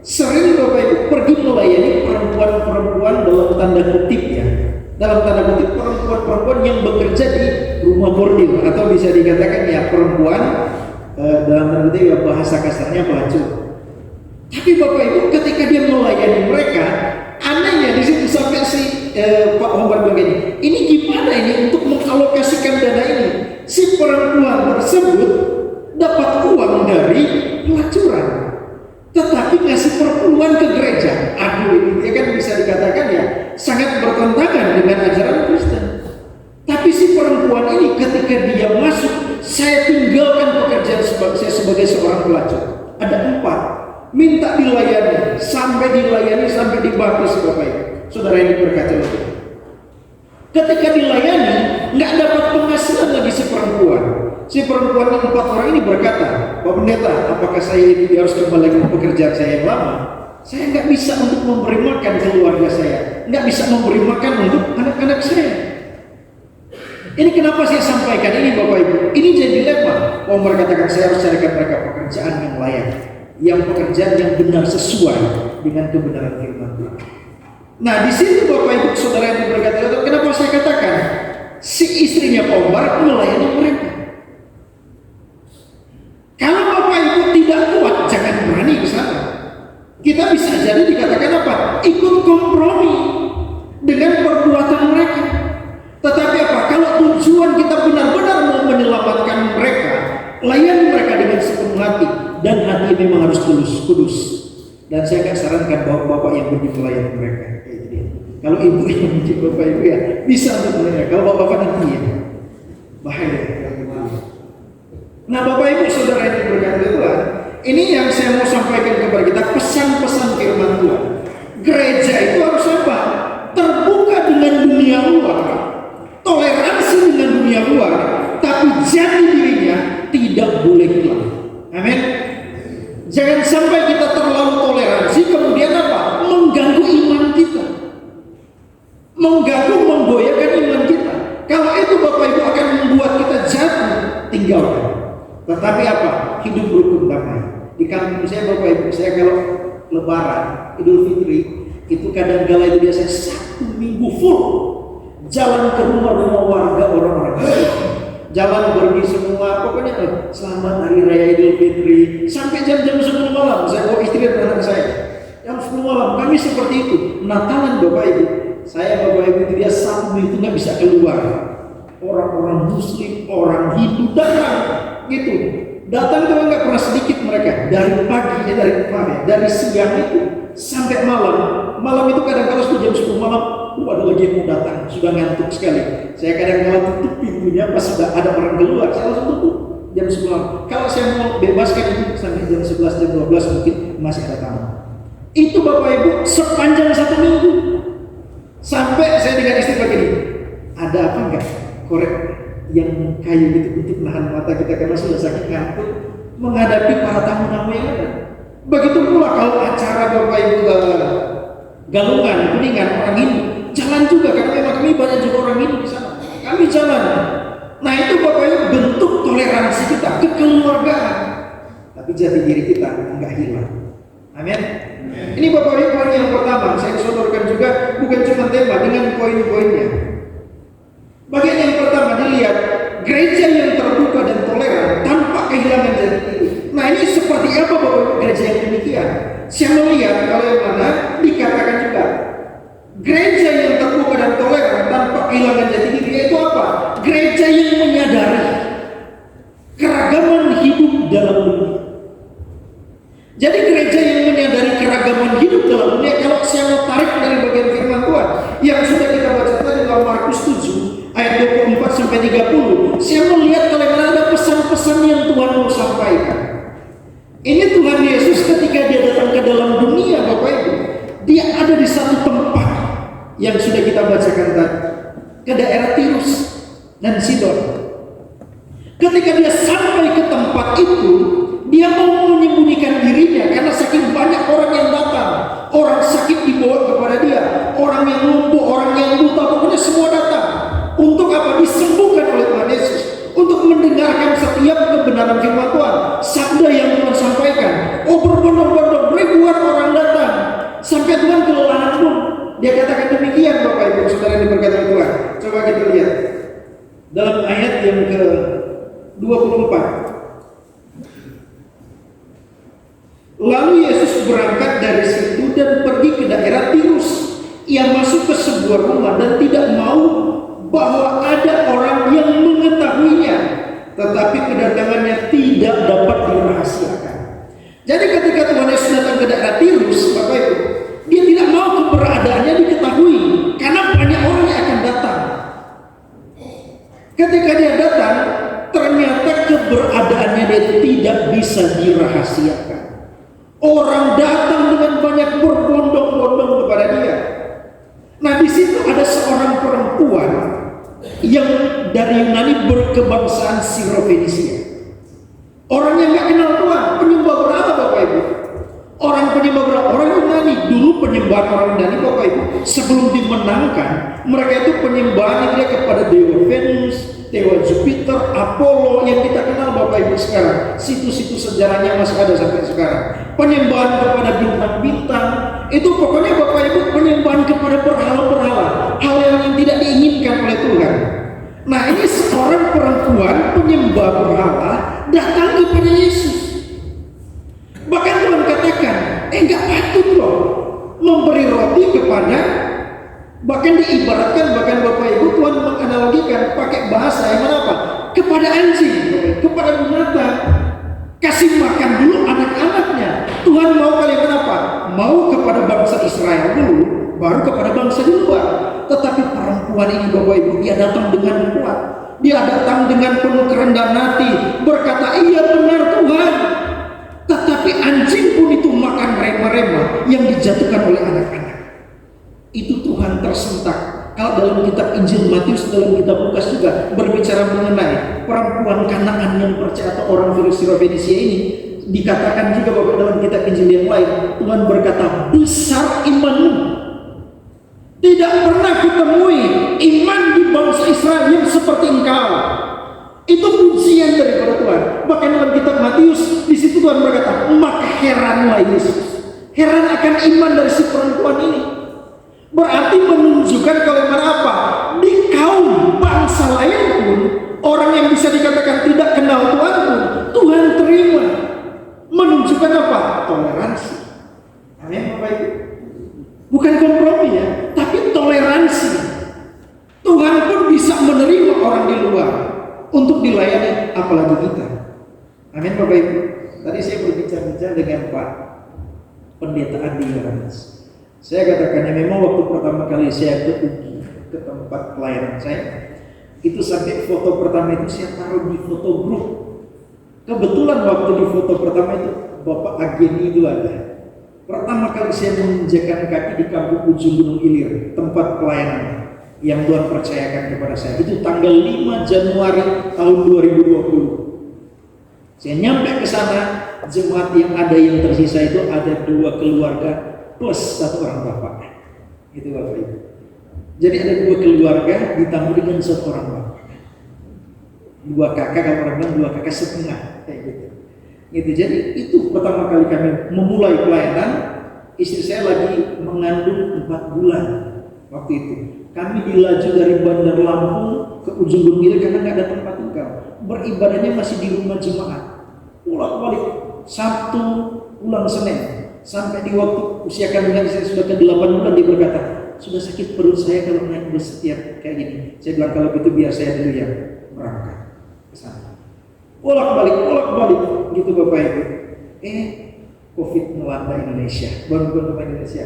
Speaker 6: sering Bapak Ibu pergi melayani perempuan-perempuan dalam tanda kutip ya, dalam tanda kutip perempuan-perempuan yang bekerja di rumah bordil, atau bisa dikatakan ya perempuan dalam tanda kutip ya, bahasa kasarnya baju. Tapi Bapak Ibu ketika dia melayani mereka, anehnya di situ sampai si Pak Omar begini, ini gimana ini untuk mengalokasikan dana ini? Si perempuan tersebut dapat uang dari pelacuran, tetapi ngasih perpuluhan ke gereja. Aduh, ini dia kan bisa dikatakan ya sangat bertentangan dengan ajaran Kristen. Tapi si perempuan ini ketika dia masuk, saya tinggalkan pekerjaan saya sebagai seorang pelacur. Ada 4, minta dilayani sampai dibaptis Bapak Ibu. Saudara yang diberkati oleh Tuhan. Ketika dilayani, nggak dapat penghasilan lagi si perempuan. Si perempuan 4 orang ini berkata, Pak Pendeta, apakah saya ini harus kembali lagi ke pekerjaan saya yang lama? Saya nggak bisa untuk memberi makan keluarga saya, nggak bisa memberi makan untuk anak-anak saya. Ini kenapa saya sampaikan ini Bapak Ibu? Ini jadi dilema. Mau berkatakan saya harus carikan mereka pekerjaan yang layak, yang pekerjaan yang benar sesuai dengan kebenaran firman Tuhan. Nah, di situ Bapak Ibu Saudara yang diberkati Allah, kenapa saya katakan si istrinya Omar melayani mereka. Kalau Bapak Ibu tidak kuat, jangan berani ke sana. Kita bisa jadi dikatakan apa? Ikut kompromi dengan perbuatan mereka. Tetapi apa? Kalau tujuan kita benar-benar mau menyelamatkan mereka, layani mereka dengan sepenuh hati, dan hati memang harus kudus. Dan saya akan sarankan bapak-bapak yang pergi melayani mereka. Itu dia. Kalau ibu yang menjadi bapak ibu ya bisa untuk melayani. Kalau bapak nanti ya bahaya. Nah, Bapak Ibu Saudara yang diberkati Tuhan, ini yang saya mau sampaikan kepada kita, pesan-pesan firman Tuhan. Gereja itu harus apa? Terbuka dengan dunia luar, toleransi dengan dunia luar, tapi jati dirinya tidak boleh hilang. Amin. Jangan sampai kita terlalu toleransi, kemudian apa? Mengganggu iman kita, menggoyahkan iman kita. Kalau itu Bapak Ibu akan membuat kita jatuh, tinggalkan. Tetapi apa? Hidup rukun damai. Di kampung saya Bapak Ibu, saya kalau Lebaran, Idul Fitri, itu kadang-kala itu biasanya 1 minggu full jalan ke rumah-rumah warga orang-orang, jalan pergi semua, pokoknya selamat hari raya Idul Fitri sampai jam-jam 10 malam. Saya bawa istri dan anak saya jam 10 malam, kami seperti itu. Natalan Bapak Ibu, saya Bapak Ibu itu dia 1 minggu itu nggak bisa keluar. Orang-orang Muslim, orang Hindu datang. Gitu, datang itu nggak pernah sedikit mereka, dari pagi, dari siang itu sampai malam itu kadang-kadang sudah jam 10 malam, ada lagi yang mau datang, sudah ngantuk sekali. Saya kadang-kadang tutup pintunya pas sudah ada orang keluar, saya langsung tutup jam 10 malam. Kalau saya mau bebaskan itu sampai jam 11, jam 12 mungkin masih ada tamu. Itu Bapak Ibu sepanjang 1 minggu. Sampai saya dengan istri begini, ada apa enggak korek yang kayu gitu untuk nahan mata kita karena sudah sakit ngantuk menghadapi para tamu-tamu yang ada. Begitu pula kalau acara Bapak Ibu Galungan, Kuningan, orang Hindu jalan juga, karena memang kami banyak juga orang Hindu di sana. Kami jalan. Nah, itu Bapak Ibu bentuk toleransi kita, kekeluargaan. Tapi jati diri kita enggak hilang. Amin. Ini Bapak Ibu poin yang pertama, saya sodorkan juga bukan cuma tema, dengan poin-poinnya. Bagian yang pertama dilihat gereja yang terbuka dan toleran tanpa kehilangan jati diri. Nah, ini seperti apa Bapak gereja yang demikian? Saya melihat kalau yang mana dikatakan juga gereja yang terbuka dan toleran tanpa kehilangan jati diri, yaitu apa? Gereja yang menyadari keragaman hidup dalam dunia. Jadi gereja yang menyadari keragaman hidup dalam dunia, kalau saya mau tarik dari bagian firman Tuhan yang sudah kita baca tadi dalam Markus 7 ayat 24 sampai 30, saya melihat kalau ada pesan-pesan yang Tuhan mau sampaikan. Ini Tuhan Yesus ketika dia datang ke dalam dunia Bapak Ibu, dia ada di satu tempat yang sudah kita bacakan tadi, ke daerah Tirus dan Sidon. Ketika dia sampai ke tempat itu, dia mau menyembunyikan dirinya karena saking banyak orang yang datang. Orang sakit dibawa kepada dia, orang yang lumpuh, orang yang buta, pokoknya semua datang. Untuk apa? Disembuhkan oleh Tuhan Yesus, untuk mendengarkan setiap kebenaran firman Tuhan, sabda yang Tuhan sampaikan. Oh, berbondong-bondong ribuan orang datang sampai Tuhan kelelahan pun. Dia katakan demikian Bapak Ibu Saudara yang diberkati Tuhan. Coba kita lihat dalam ayat yang ke-24. Lalu Yesus berangkat dari situ dan pergi ke daerah Tirus. Ia masuk ke sebuah rumah dan tidak mau bahwa ada orang yang mengetahuinya, tetapi kedatangannya tidak dapat dirahasiakan. Jadi ketika Tuhan Yesus datang ke daerah Tirus, Bapak Ibu, dia tidak mau keberadaannya diketahui karena banyak orang yang akan datang. Ketika dia datang, ternyata keberadaannya dia tidak bisa dirahasiakan. Orang datang dengan banyak berbondong-bondong kepada dia. Nah, di situ ada seorang perempuan yang dari Yunani berkebangsaan Sirofenisia. Orang yang nggak kenal Tuhan, penyembah berhala Bapak Ibu. Orang penyembah berhala, orang Yunani dulu penyembahan orang Yunani Bapak Ibu sebelum dimenangkan, mereka itu penyembahan dia kepada dewa Venus, dewa Jupiter, Apollo yang kita kenal Bapak Ibu sekarang. Situs-situs sejarahnya masih ada sampai sekarang. Penyembahan kepada bintang-bintang, Itu pokoknya Bapak Ibu penyembahan kepada berhala-berhala, hal yang tidak diinginkan oleh Tuhan. Nah, ini seorang perempuan penyembah berhala datang kepada Yesus. Bahkan Tuhan katakan, enggak patut loh memberi roti kepada, bahkan diibaratkan, bahkan Bapak Ibu Tuhan menganalogikan pakai bahasa yang mana apa? Kepada anjing, kepada binatang. Kasih makan dulu anak-anaknya. Tuhan mau kalian apa? Mau kepada bangsa Israel dulu, baru kepada bangsa di luar. Tetapi perempuan ini Bapak Ibu, dia datang dengan kuat. Dia datang dengan penuh kerendahan hati, berkata, iya benar Tuhan. Tetapi anjing pun itu makan rema-rema yang dijatuhkan oleh anak-anak. Itu Tuhan tersentak. Kalau dalam kitab Injil Matius, dalam kitab Lukas juga berbicara mengenai perempuan Kanaan yang percaya atau orang Fenisia ini, dikatakan juga bahwa dalam kitab Injil yang lain, Tuhan berkata, besar imanmu. Tidak pernah kutemui iman di bangsa Israel yang seperti engkau. Itu pujian daripada Tuhan. Bahkan dalam kitab Matius, di situ Tuhan berkata, maka heranlah Yesus. Heran akan iman dari si perempuan ini. Berarti menunjukkan kalau apa? Di kaum bangsa lain pun, orang yang bisa dikatakan tidak kenal Tuhan pun, Tuhan terima. Menunjukkan apa? Toleransi. Amin, Bapak Ibu. Bukan kompromi ya, tapi toleransi. Tuhan pun bisa menerima orang di luar untuk dilayani, apalagi kita. Amin, Bapak Ibu. Tadi saya berbicara dengan Pak Pendeta Adi Yohanes. Saya katakan, memang waktu pertama kali saya ke UGI, ke tempat pelayanan saya, itu sampai foto pertama itu saya taruh di foto grup. Kebetulan waktu di foto pertama itu Bapak Ageni itu ada. Pertama kali saya menginjakan kaki di kampung ujung Gunung Ilir, tempat pelayanan yang Tuhan percayakan kepada saya. Itu tanggal 5 Januari tahun 2020. Saya nyampe ke sana, jemaat yang ada yang tersisa itu ada 2 keluarga plus 1 orang bapak. Itu Bapak Ibu. Jadi ada 2 keluarga ditambah dengan 1 orang bapak. 2 kakak, kalau orang bilang 2 kakak setengah, kayak gitu. Gitu. Jadi itu pertama kali kami memulai pelayanan. Istri saya lagi mengandung 4 bulan waktu itu. Kami dilaju dari Bandar Lampung ke ujung Gunung Ilir karena nggak ada tempat tinggal. Beribadahnya masih di rumah jemaat. Pulang-balik Sabtu, pulang Senin. Sampai di waktu usia kandungan saya sudah ke 8 bulan, dia berkata, sudah sakit perut saya kalau naik bus setiap kayak gini. Saya bilang, kalau gitu biar saya dulu yang berangkat ke sana. Bolak-balik gitu Bapak Ibu. Covid melanda Indonesia, bukan Indonesia,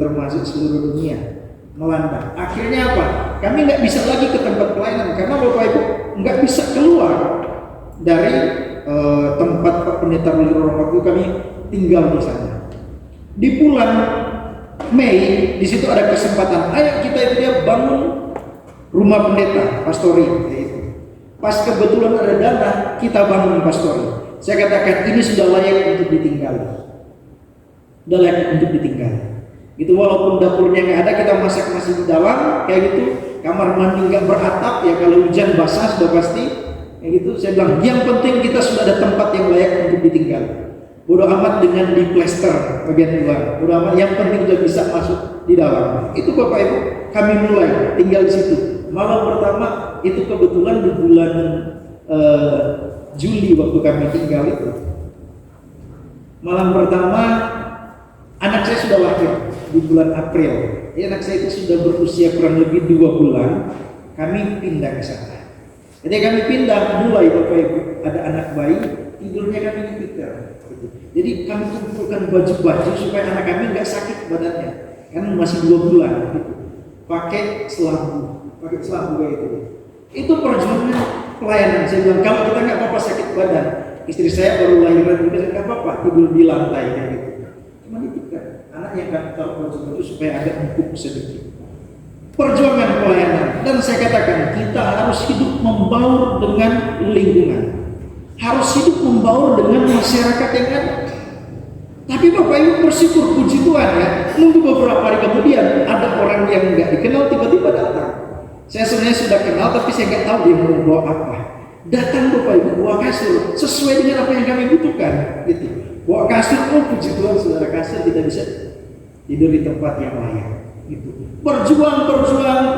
Speaker 6: termasuk seluruh dunia melanda. Akhirnya apa? Kami nggak bisa lagi ke tempat pelayanan karena Bapak Ibu nggak bisa keluar dari tempat Pak Pendeta Lurong waktu kami tinggal di sana. Di bulan Mei di situ ada kesempatan, ayo kita itu dia bangun rumah pendeta pastori. Pas kebetulan ada dana, kita bangun pastori. Saya katakan ini sudah layak untuk ditinggal. Sudah layak untuk ditinggal. Itu walaupun dapurnya nggak ada, kita masak masih di dalam kayak gitu. Kamar mandi nggak beratap ya, kalau hujan basah sudah pasti. Kayak gitu. Saya bilang yang penting kita sudah ada tempat yang layak untuk ditinggal. Bodoh amat dengan di plester bagian luar. Bodoh amat, yang penting sudah bisa masuk di dalam. Itu Bapak Ibu, kami mulai tinggal di situ. Malam pertama itu kebetulan di bulan Juli waktu kami tinggal itu. Malam pertama anak saya sudah lahir di bulan April. Anak saya itu sudah berusia kurang lebih 2 bulan. Kami pindah ke sana. Jadi kami pindah mulai Bapak Ibu, ada anak bayi, tidurnya kami di tikar. Jadi kami kumpulkan baju-baju supaya anak kami nggak sakit badannya, kan masih 2 bulan. Gitu. Pakai selambu kayak itu. Itu perjuangan pelayanan. Saya bilang kalau kita nggak apa-apa sakit badan, istri saya baru lahiran juga nggak apa-apa tidur di lantai kayak gitu. Cuma itu kan anak yang kan taruh baju supaya agak empuk sedikit. Perjuangan pelayanan, dan saya katakan kita harus hidup membaur dengan lingkungan, harus hidup membaur dengan masyarakat yang ada. Tapi Bapak Ibu bersyukur, puji Tuhan ya, nunggu beberapa hari kemudian ada orang yang nggak dikenal tiba-tiba datang. Saya sebenarnya sudah kenal tapi saya nggak tahu dia mau bawa apa. Datang Bapak Ibu bawa kasur sesuai dengan apa yang kami butuhkan, gitu. Bawa kasur, oh puji Tuhan saudara, kasur tidak bisa tidur di tempat yang layak. Gitu. Berjuang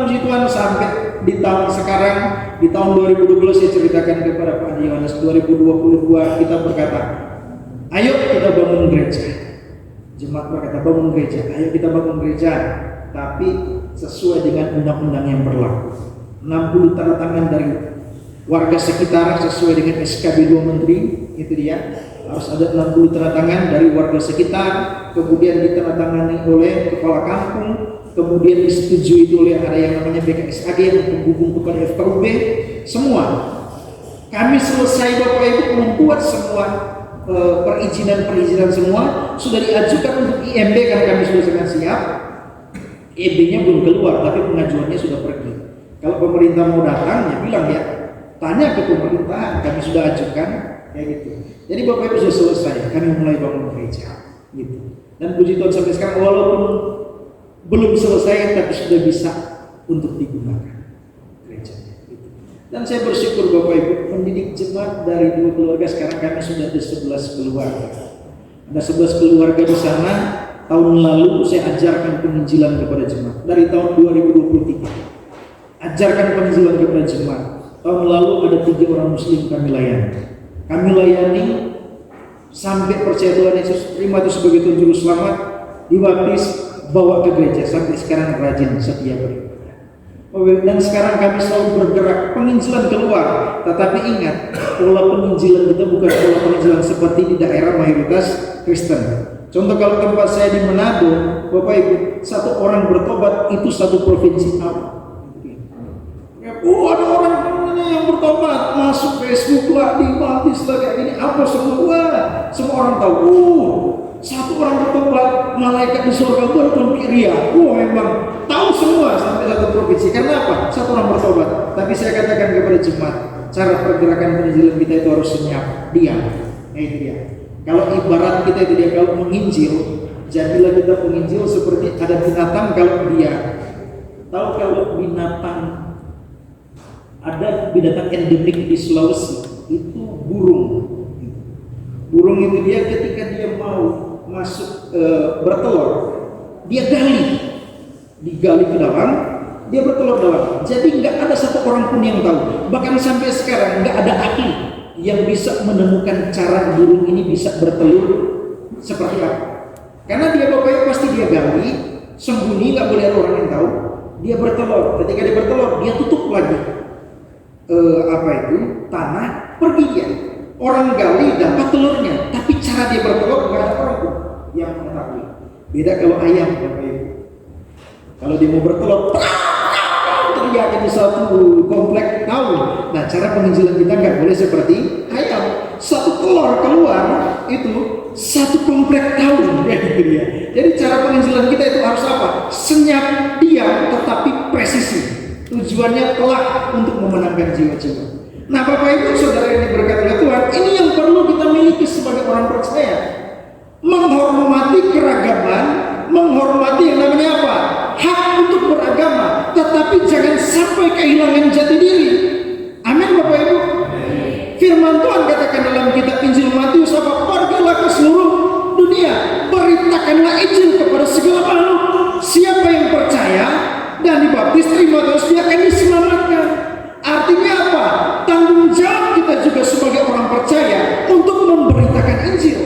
Speaker 6: puji Tuhan sampai di tahun sekarang, di tahun 2012 saya ceritakan kepada Pak Yohanes, 2022 kita berkata, ayo kita bangun gereja. Jemaat berkata bangun gereja, ayo kita bangun gereja, tapi sesuai dengan undang-undang yang berlaku. 60 tanda tangan dari warga sekitar sesuai dengan SKB 2 Menteri, itu dia. Harus ada 60 tanda tangan dari warga sekitar, kemudian ditandatangani oleh kepala kampung, kemudian disetujui itu oleh ada yang namanya BKSAG yang menghubung kepada FKUB. Semua kami selesai Bapak Ibu membuat semua perizinan semua sudah diajukan untuk IMB karena kami sudah sangat siap. IMB-nya belum keluar tapi pengajuannya sudah pergi. Kalau pemerintah mau datang ya bilang ya, tanya ke pemerintah, kami sudah ajukan kayak gitu. Jadi Bapak Ibu sudah selesai, kami mulai bangun gereja gitu. Dan puji Tuhan sampai sekarang walaupun belum selesai tapi sudah bisa untuk digunakan gerejanya gitu. Dan saya bersyukur Bapak Ibu mendidik jemaat dari 2 keluarga, sekarang kami sudah ada 11 keluarga. Ada 11 keluarga di sana. Tahun lalu saya ajarkan penginjilan kepada jemaat dari tahun 2023. Ajarkan penginjilan kepada jemaat. Tahun lalu ada 3 orang muslim kami layani. Kami layani sampai percaya Tuhan Yesus, terima itu sebagai Tuhan Juru Selamat, dibaptis, bawa ke gereja, sampai sekarang rajin setia beribadah. Dan sekarang kami selalu bergerak penginjilan keluar, tetapi ingat pola penginjilan kita bukan pola penginjilan seperti di daerah mayoritas Kristen. Contoh kalau tempat saya di Manado, Bapak Ibu, 1 orang bertobat itu 1 provinsi apa? Ada orang yang bertobat, masuk Facebook lah, dibaptis lah kayak gini, apa semua orang tahu. 1 orang bertobat, malaikat di surga bergembira. Memang tahu semua sampai 1 provinsi. Karena apa? 1 orang bertobat. Tapi saya katakan kepada jemaat, cara pergerakan penginjilan kita itu harus senyap, diam. Itu dia. Kalau ibarat kita itu dia kalau menginjil, jadilah kita penginjil seperti ada binatang. Kalau dia tahu kalau binatang ada binatang endemik di Sulawesi itu burung. Burung itu dia ketika dia mau masuk bertelur, dia digali ke dalam, dia bertelur dalam. Jadi nggak ada 1 orang pun yang tahu. Bahkan sampai sekarang nggak ada ahli yang bisa menemukan cara burung ini bisa bertelur seperti apa. Karena dia Bapak pasti dia gali, sembunyi, nggak boleh ada orang yang tahu. Dia bertelur. Ketika dia bertelur, dia tutup lagi tanah, pergi dia. Orang gali dapat telurnya, tapi cara dia bertelur nggak ada orang pun yang mengetahui. Beda kalau ayam Bapak Ibu. Kalau dia mau bertelur, teriak di 1 komplek tahu. Nah, cara penginjilan kita nggak boleh seperti ayam. 1 telur keluar itu 1 komplek tahu. Jadi cara penginjilan kita itu harus apa? Senyap, diam, tetapi presisi. Tujuannya kelak untuk memenangkan jiwa-jiwa. Nah Bapak Ibu Saudara yang diberkati oleh Tuhan, ini yang perlu kita miliki sebagai orang percaya. Menghormati keragaman, menghormati yang namanya apa? Hak untuk beragama, tetapi jangan sampai kehilangan jati diri. Amin Bapak Ibu. Firman Tuhan katakan dalam kitab Injil Matius apa? Pergilah ke seluruh dunia, beritakanlah Injil kepada segala makhluk. Siapa yang percaya dan dibaptis, terima Tuhan, dia akan diselamatkan. Artinya apa? Tanggung jawab kita juga sebagai orang percaya untuk memberitakan Injil.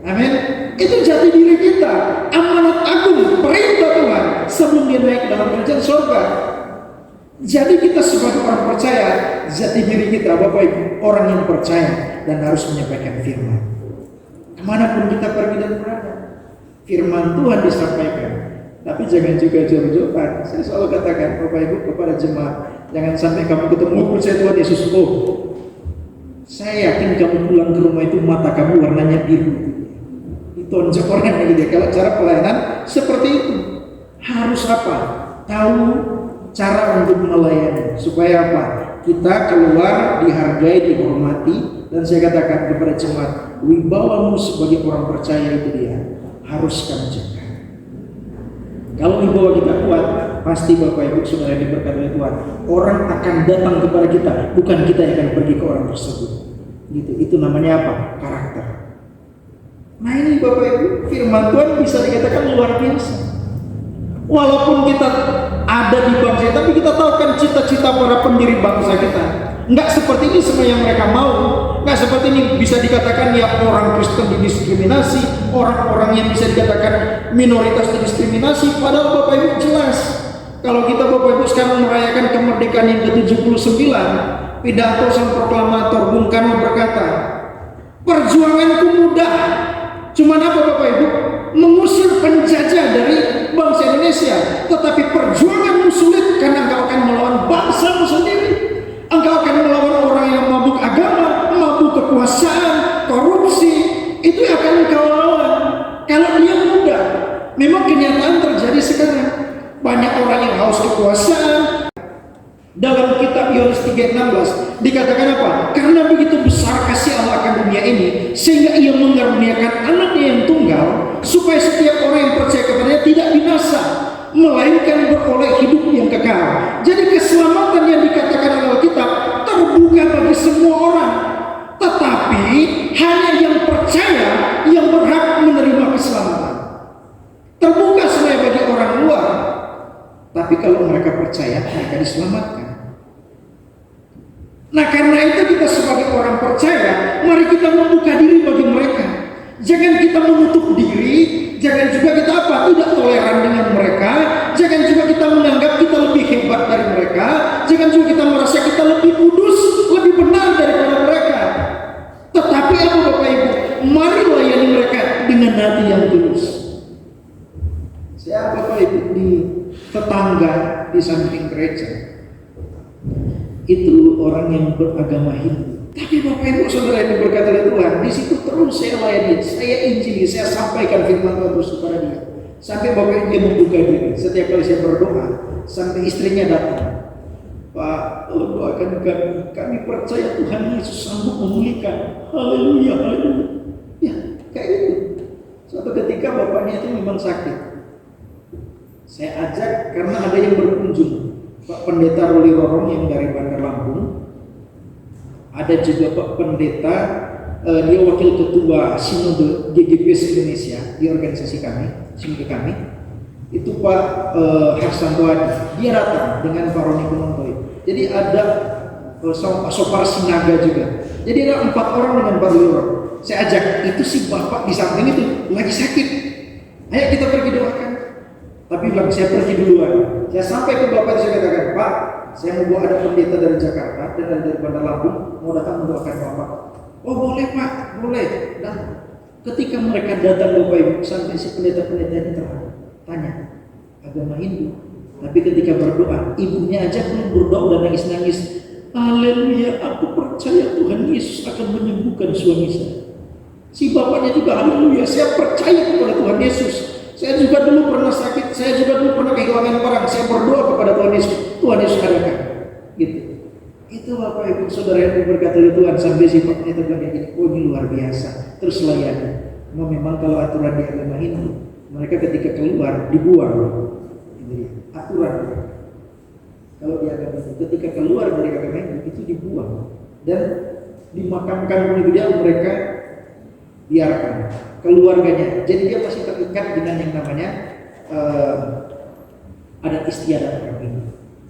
Speaker 6: Amin. Itu jati diri kita, amanat agung, perintah Tuhan sebelum dia naik dalam kerajaan surga. Jadi kita sebagai orang percaya, jati diri kita Bapak Ibu, orang yang percaya dan harus menyampaikan firman. Kemanapun kita pergi dan berada, firman Tuhan disampaikan. Tapi jangan juga jor-joran. Saya selalu katakan Bapak Ibu kepada jemaat, jangan sampai kamu ketemu percaya Tuhan Yesus. Saya yakin kamu pulang ke rumah itu mata kamu warnanya biru. Ditonjok orang lagi dia. Kalau cara pelayanan seperti itu, harus apa? Tahu cara untuk melayani supaya apa? Kita keluar dihargai, dihormati. Dan saya katakan kepada jemaat, wibawamu sebagai orang percaya itu dia harus kamu jaga. Kalau wibawa kita kuat, pasti Bapak Ibu Saudara yang diberkati oleh Tuhan, orang akan datang kepada kita, bukan kita yang akan pergi ke orang tersebut. Gitu. Itu namanya apa? Karakter. Nah ini Bapak Ibu, firman Tuhan bisa dikatakan luar biasa. Walaupun kita ada di bangsa, tapi kita tahu kan cita-cita para pendiri bangsa kita. Nggak seperti ini semua yang mereka mau. Nggak seperti ini bisa dikatakan ya orang Kristen didiskriminasi, orang-orang yang bisa dikatakan minoritas didiskriminasi. Padahal Bapak Ibu jelas, kalau kita Bapak Ibu sekarang merayakan kemerdekaan yang ke-79, pidato sang proklamator Bung Karno berkata, perjuanganku mudah. Cuman apa Bapak Ibu? Mengusir penjajah dari bangsa Indonesia. Tetapi perjuanganmu sulit karena engkau akan melawan bangsamu sendiri. Engkau akan melawan orang yang mabuk agama, mabuk kekuasaan, korupsi. Itu yang akan engkau lawan. Kalau dia mudah, memang kenyataan terjadi sekarang. Banyak orang yang haus kekuasaan. Dalam kitab Yohanes 3:16 dikatakan apa? Karena begitu besar kasih Allah akan dunia ini, sehingga ia mengaruniakan anaknya yang tunggal, supaya setiap orang yang percaya kepadanya tidak binasa, melainkan beroleh hidup yang kekal. Jadi keselamatan yang dikatakan oleh Alkitab terbuka bagi semua orang, tetapi hanya yang percaya yang berhak menerima keselamatan. Terbuka semuanya bagi orang luar, tapi kalau mereka percaya, mereka diselamatkan. Nah karena itu kita sebagai orang percaya, mari kita membuka diri bagi mereka. Jangan kita menutup diri, jangan juga kita tidak toleran dengan mereka, jangan juga kita menganggap kita lebih hebat dari mereka, jangan juga kita merasa kita lebih kudus, lebih benar daripada mereka. Tetapi apa Bapak Ibu? Mari layani mereka dengan hati yang tulus. Saya Bapak Ibu di tetangga di samping gereja itu orang yang beragama Hindu. Tapi Bapak Ibu Saudara yang berkata dari Tuhan, di situ terus saya layani, saya injili, saya sampaikan firman Tuhan terus kepada dia. Sampai Bapak Ibu dia membuka diri. Setiap kali saya berdoa, sampai istrinya datang. Pak, tolong doakan kami percaya Tuhan Yesus sanggup memulihkan. Haleluya, haleluya. Ya, kayak gitu. Suatu ketika bapaknya itu memang sakit. Saya ajak karena ada yang berkunjung. Pak Pendeta Ruli Rorong yang dari Bandar Lampung, ada juga Pak Pendeta, dia wakil ketua Sinode GGPS Indonesia di organisasi kami, sinode kami. Itu Pak Harsanto Adi, dia datang dengan Pak Roni Kumontoy. Jadi ada Sopar Sinaga juga. Jadi ada 4 orang dengan Pak Ruli Rorong. Saya ajak, itu si bapak di samping itu lagi sakit. Ayo kita pergi doakan. Tapi bilang saya pergi duluan. Saya sampai ke bapak saya katakan, Pak, saya mau bawa ada pendeta dari Jakarta dan dari Bandar Lampung mau datang mendoakan bapak. Oh boleh Pak, boleh. Dan ketika mereka datang Bapak Ibu, sampai si pendeta-pendeta ini tanya agama Hindu. Tapi ketika berdoa, ibunya aja belum berdoa dan nangis-nangis. Haleluya, aku percaya Tuhan Yesus akan menyembuhkan suami saya. Si bapaknya juga haleluya, saya percaya kepada Tuhan Yesus. Saya juga dulu pernah sakit, saya juga dulu pernah kehilangan barang. Saya berdoa kepada Tuhan Yesus, Tuhan Yesus adakan. Gitu. Itu Bapak Ibu Saudara yang berkata oleh Tuhan sampai si bapaknya terbilang gini, oh ini luar biasa. Terus layani. Memang kalau aturan di agama Hindu, mereka ketika keluar dibuang. Ini aturan. Kalau di agama Hindu, ketika keluar dari agama Hindu itu dibuang dan dimakamkan oleh dia, mereka biarkan keluarganya. Jadi dia masih terikat dengan yang namanya adat istiadat orang ini.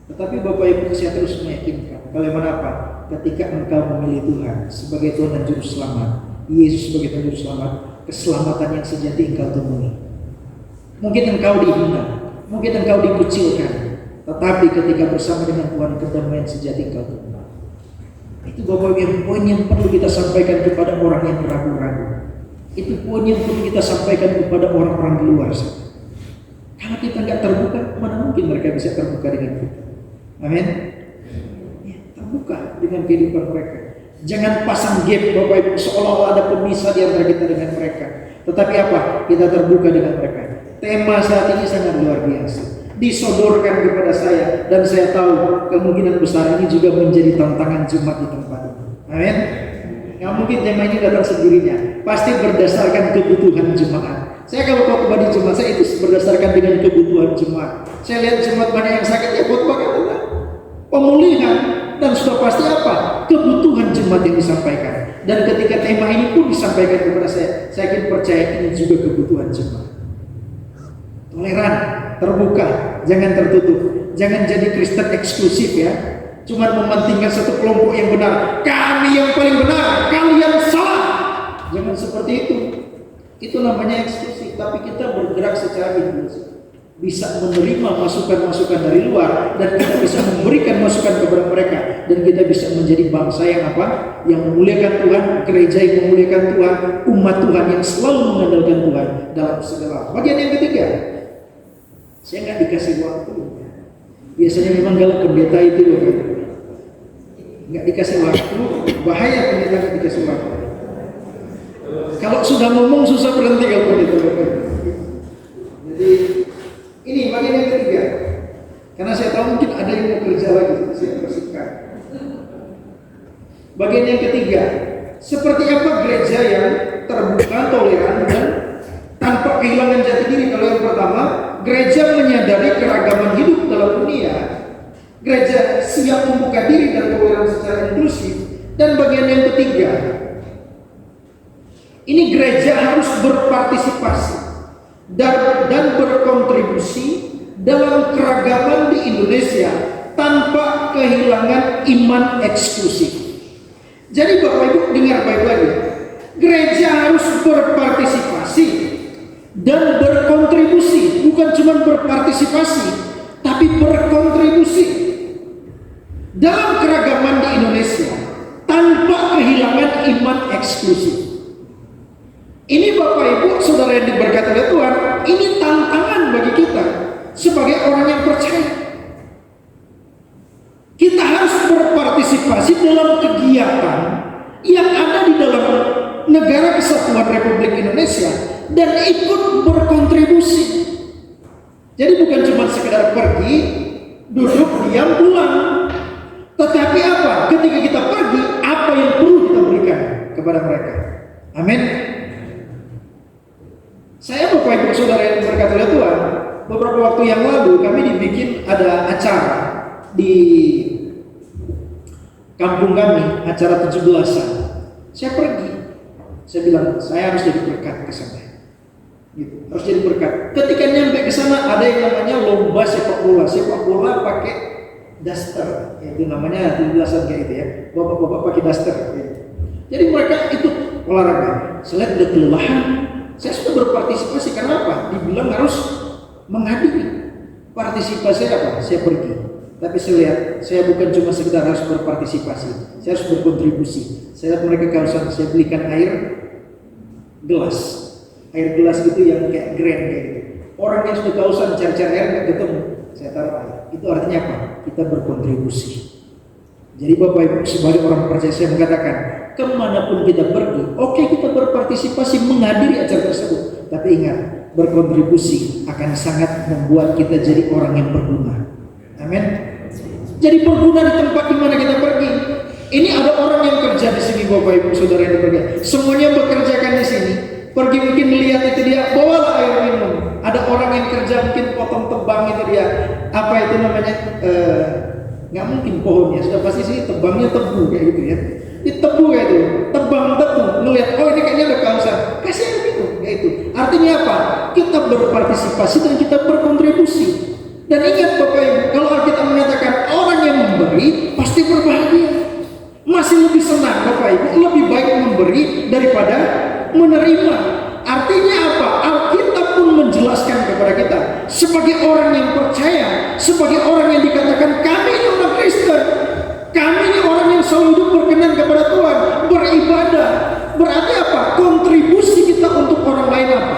Speaker 6: Tetapi Bapak Ibu saya terus meyakinkan, bagaimana apa? Ketika engkau memilih Tuhan sebagai Tuhan dan Juru Selamat, Yesus sebagai Tuhan Juru Selamat, keselamatan yang sejati engkau temui. Mungkin engkau dihina, mungkin engkau dikucilkan, tetapi ketika bersama dengan Tuhan, kedamaian sejati engkau temui. Itu Bapak Ibu poin yang perlu kita sampaikan kepada orang yang ragu-ragu. Itu poin yang perlu kita sampaikan kepada orang-orang di luar sana. Kalau kita nggak terbuka, mana mungkin mereka bisa terbuka dengan kita? Amin. Ya, terbuka dengan kehidupan mereka. Jangan pasang gap Bapak Ibu seolah-olah ada pemisah di antara kita dengan mereka. Tetapi apa? Kita terbuka dengan mereka. Tema saat ini sangat luar biasa. Disodorkan kepada saya dan saya tahu kemungkinan besar ini juga menjadi tantangan jemaat di tempat ini. Amin. Nggak mungkin jemaat ini datang sendirinya. Pasti berdasarkan kebutuhan jemaat. Saya kalau khotbah di jemaat saya itu berdasarkan dengan kebutuhan jemaat. Saya lihat jemaat banyak yang sakit, ya khotbah tentang pemulihan dan sudah pasti apa? Kebutuhan jemaat yang disampaikan. Dan ketika tema ini pun disampaikan kepada saya yakin percaya ini juga kebutuhan jemaat. Toleran, terbuka, jangan tertutup, jangan jadi Kristen eksklusif ya. Cuma mementingkan satu kelompok yang benar. Kami yang paling benar, kalian salah. Jangan seperti itu. Itu namanya eksklusif. Tapi kita bergerak secara inklusif. Bisa menerima masukan-masukan dari luar dan kita bisa memberikan masukan kepada mereka dan kita bisa menjadi bangsa yang apa? Yang memuliakan Tuhan, gereja yang memuliakan Tuhan, umat Tuhan yang selalu mengandalkan Tuhan dalam segala. Bagian yang ketiga, saya nggak dikasih waktu. Biasanya memang kalau pendeta itu nggak dikasih waktu, bahaya pendeta nggak dikasih waktu. Kalau sudah ngomong susah berhenti kalau pendeta. Jadi ini bagian yang ketiga. Karena saya tahu mungkin ada yang mau kerja lagi, saya bersihkan. Bagian yang ketiga, seperti apa gereja yang terbuka, toleran dan tanpa kehilangan jati diri. Kalau yang pertama, gereja menyadari keragaman hidup dalam dunia. Gereja siap membuka diri dan toleran secara inklusif. Dan bagian yang ketiga, ini gereja harus berpartisipasi dan berkontribusi dalam keragaman di Indonesia tanpa kehilangan iman eksklusif. Jadi Bapak Ibu dengar baik-baik, gereja harus berpartisipasi dan berkontribusi, bukan cuma berpartisipasi, tapi berkontribusi dalam keragaman di Indonesia tanpa kehilangan iman eksklusif. Ini Bapak Ibu, saudara yang diberkati oleh Tuhan, ini tantangan bagi kita sebagai orang yang percaya. Kita harus berpartisipasi dalam kegiatan yang ada di dalam negara kesatuan Republik Indonesia dan ikut berkontribusi. Jadi bukan cuma sekedar pergi, duduk, diam, pulang. Tetapi apa? Ketika kita pergi, apa yang perlu kita berikan kepada mereka? Amin. Saya Bapak Ibu Saudara yang diberkati oleh Tuhan, beberapa waktu yang lalu kami dibikin ada acara di kampung kami, acara 17-an. Saya pergi. Saya bilang, saya harus jadi berkat ke sana. Gitu. Harus jadi berkat. Ketika nyampe ke sana ada yang namanya lomba sepak bola. Sepak bola pakai daster. Itu namanya 17-an kayak gitu ya. Bapak-bapak pakai daster. Gitu. Jadi mereka ikut olahraga. Saya udah kelelahan. Saya sudah berpartisipasi karena apa? Dibilang harus menghadiri. Partisipasi apa? Saya pergi. Tapi saya lihat, saya bukan cuma sekedar harus berpartisipasi. Saya harus berkontribusi. Saya lihat mereka kehausan, saya belikan air gelas. Air gelas itu yang kayak grand kayak gitu. Orang yang sudah kehausan cari-cari air nggak ketemu, saya taruh air. Itu artinya apa? Kita berkontribusi. Jadi Bapak Ibu sebagai orang percaya saya mengatakan, kemanapun kita pergi, oke, kita berpartisipasi menghadiri acara tersebut. Tapi ingat, berkontribusi akan sangat membuat kita jadi orang yang berguna. Amin. Jadi berguna di tempat di mana kita pergi. Ini ada orang yang kerja di sini, Bapak Ibu Saudara yang bekerja. Semuanya bekerjakan di sini. Pergi mungkin melihat itu dia, bawalah air minum. Ada orang yang kerja mungkin potong tebang itu dia. Apa itu namanya? Nggak mungkin pohonnya, sudah pasti sih tebangnya tebu kayak gitu ya. Di tebu kayak itu, tebang tebu, ngelihat oh ini kayaknya ada kausan, kasih air gitu, kayak itu. Artinya apa? Kita berpartisipasi dan kita berkontribusi. Dan ingat Bapak Ibu, kalau Alkitab mengatakan orang yang memberi pasti berbahagia. Masih lebih senang Bapak Ibu, lebih baik memberi daripada menerima. Artinya apa? Alkitab pun menjelaskan kepada kita sebagai orang yang percaya, sebagai orang yang dikatakan kami ini orang Kristen, kami ini orang yang selalu hidup berkenan kepada Tuhan, beribadah. Berarti apa? Kontribusi kita untuk orang lain apa?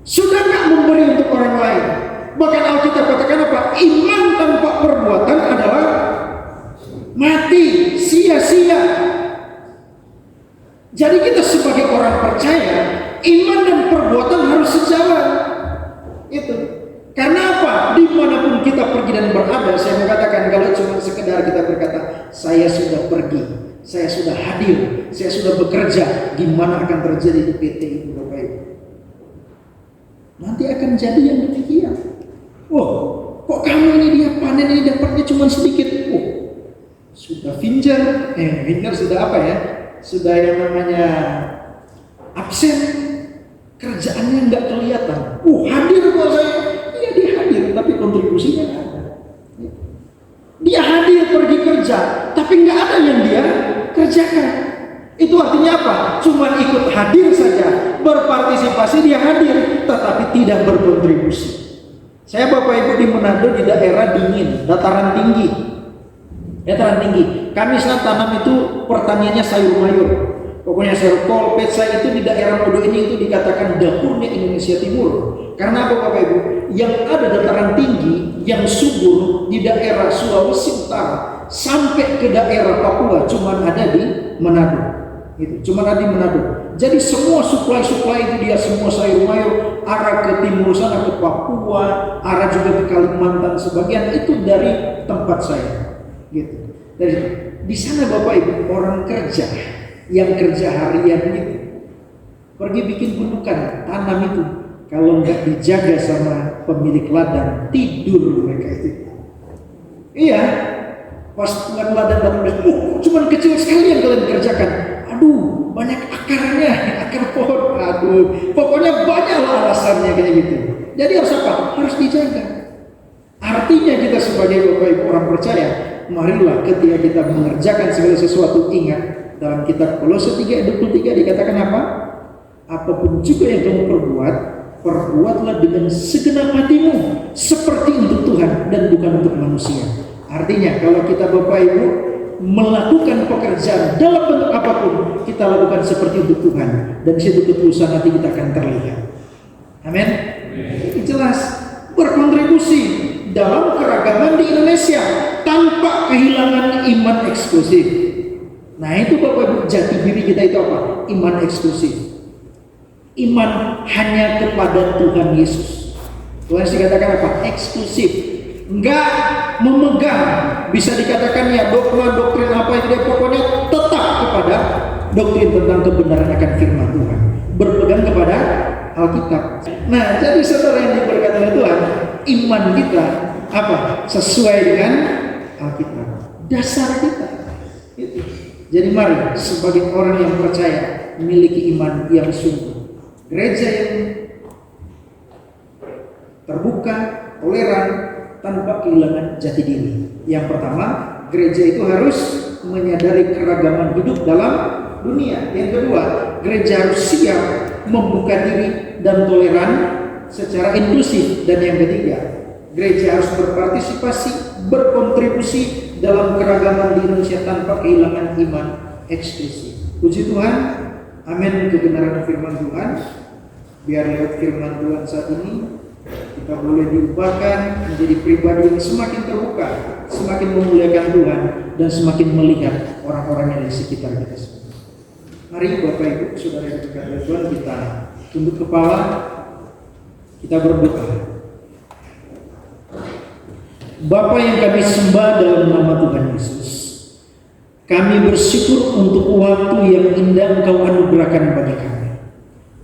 Speaker 6: Sudah nggak memberi untuk orang lain? Bahkan Alkitab katakan apa? Iman tanpa perbuatan adalah mati, sia-sia. Jadi kita sebagai orang percaya, iman dan perbuatan harus sejalan. Itu. Karena apa? Dimanapun kita pergi dan berada, saya mengatakan kalau cuma sekedar kita berkata, saya sudah pergi, saya sudah hadir, saya sudah bekerja, gimana akan terjadi di PT itu Bapak Ibu? Nanti akan jadi yang demikian. Oh, kok kamu ini dia panen ini dapatnya cuma sedikit? Oh, sudah finish Ginger sudah apa ya? Sudah yang namanya absen, kerjaannya nggak kelihatan. Hadir buat saya, iya dia hadir, tapi kontribusinya nggak ada. Dia hadir pergi kerja, tapi nggak ada yang dia kerjakan. Itu artinya apa? Cuma ikut hadir saja, berpartisipasi dia hadir, tetapi tidak berkontribusi. Saya Bapak Ibu di Manado di daerah dingin, dataran tinggi. Kami saat tanam itu pertaniannya sayur mayur. Pokoknya sayur kol, pecah itu di daerah Modo ini itu dikatakan dapurnya Indonesia Timur. Karena apa Bapak Ibu? Yang ada dataran tinggi, yang subur di daerah Sulawesi Utara sampai ke daerah Papua cuma ada di Manado. Cuma ada di Manado. Jadi semua suplai itu dia semua sayur mayur arah ke timur sana ke Papua, arah juga ke Kalimantan sebagian itu dari tempat saya. Gitu. Dari di sana Bapak Ibu orang kerja yang kerja harian itu pergi bikin gundukan tanam itu, kalau nggak dijaga sama pemilik ladang tidur mereka itu. Iya, pas tuan ladang datang, cuman kecil sekali yang kalian kerjakan. Aduh, banyak akarnya, akar pohon. Aduh, pokoknya banyaklah alasannya kayak gitu. Jadi harus apa? Harus dijaga. Artinya kita sebagai Bapak Ibu orang percaya, marilah ketika kita mengerjakan segala sesuatu ingat dalam kitab Kolose 3:23 dikatakan apa? Apapun juga yang kamu perbuat, perbuatlah dengan segenap hatimu seperti untuk Tuhan dan bukan untuk manusia. Artinya kalau kita Bapak Ibu melakukan pekerjaan dalam bentuk apapun, kita lakukan seperti untuk Tuhan, dan situ ketulusan hati kita akan terlihat. Amin. Itu jelas berkontribusi dalam keragaman di Indonesia tanpa kehilangan iman eksklusif. Nah itu Bapak Ibu, jati diri kita itu apa? Iman eksklusif. Iman hanya kepada Tuhan Yesus. Tuhan dikatakan apa? Eksklusif. Enggak memegang, bisa dikatakan ya doktrin apa itu dia, pokoknya tetap kepada doktrin tentang kebenaran akan firman Tuhan, berpegang kepada Alkitab. Nah jadi saudara yang diberkati oleh Tuhan, iman kita apa? Sesuai dengan Alkitab, dasar kita itu. Jadi mari sebagai orang yang percaya memiliki iman yang sungguh, gereja yang terbuka, toleran, tanpa kehilangan jati diri. Yang pertama, gereja itu harus menyadari keragaman hidup dalam dunia. Yang kedua, gereja harus siap membuka diri dan toleran secara inklusif. Dan yang ketiga, gereja harus berpartisipasi, berkontribusi dalam keragaman di Indonesia tanpa kehilangan iman eksklusif. Puji Tuhan, amin. Kebenaran firman Tuhan, biar lewat firman Tuhan saat ini kita boleh diubahkan menjadi pribadi yang semakin terbuka, semakin memuliakan Tuhan, dan semakin melihat orang-orang yang di sekitar kita semua. Mari Bapak Ibu, Saudara yang diberkati Tuhan, kita tunduk kepala, kita berdoa. Bapa yang kami sembah dalam nama Tuhan Yesus, kami bersyukur untuk waktu yang indah Engkau anugerahkan bagi kami,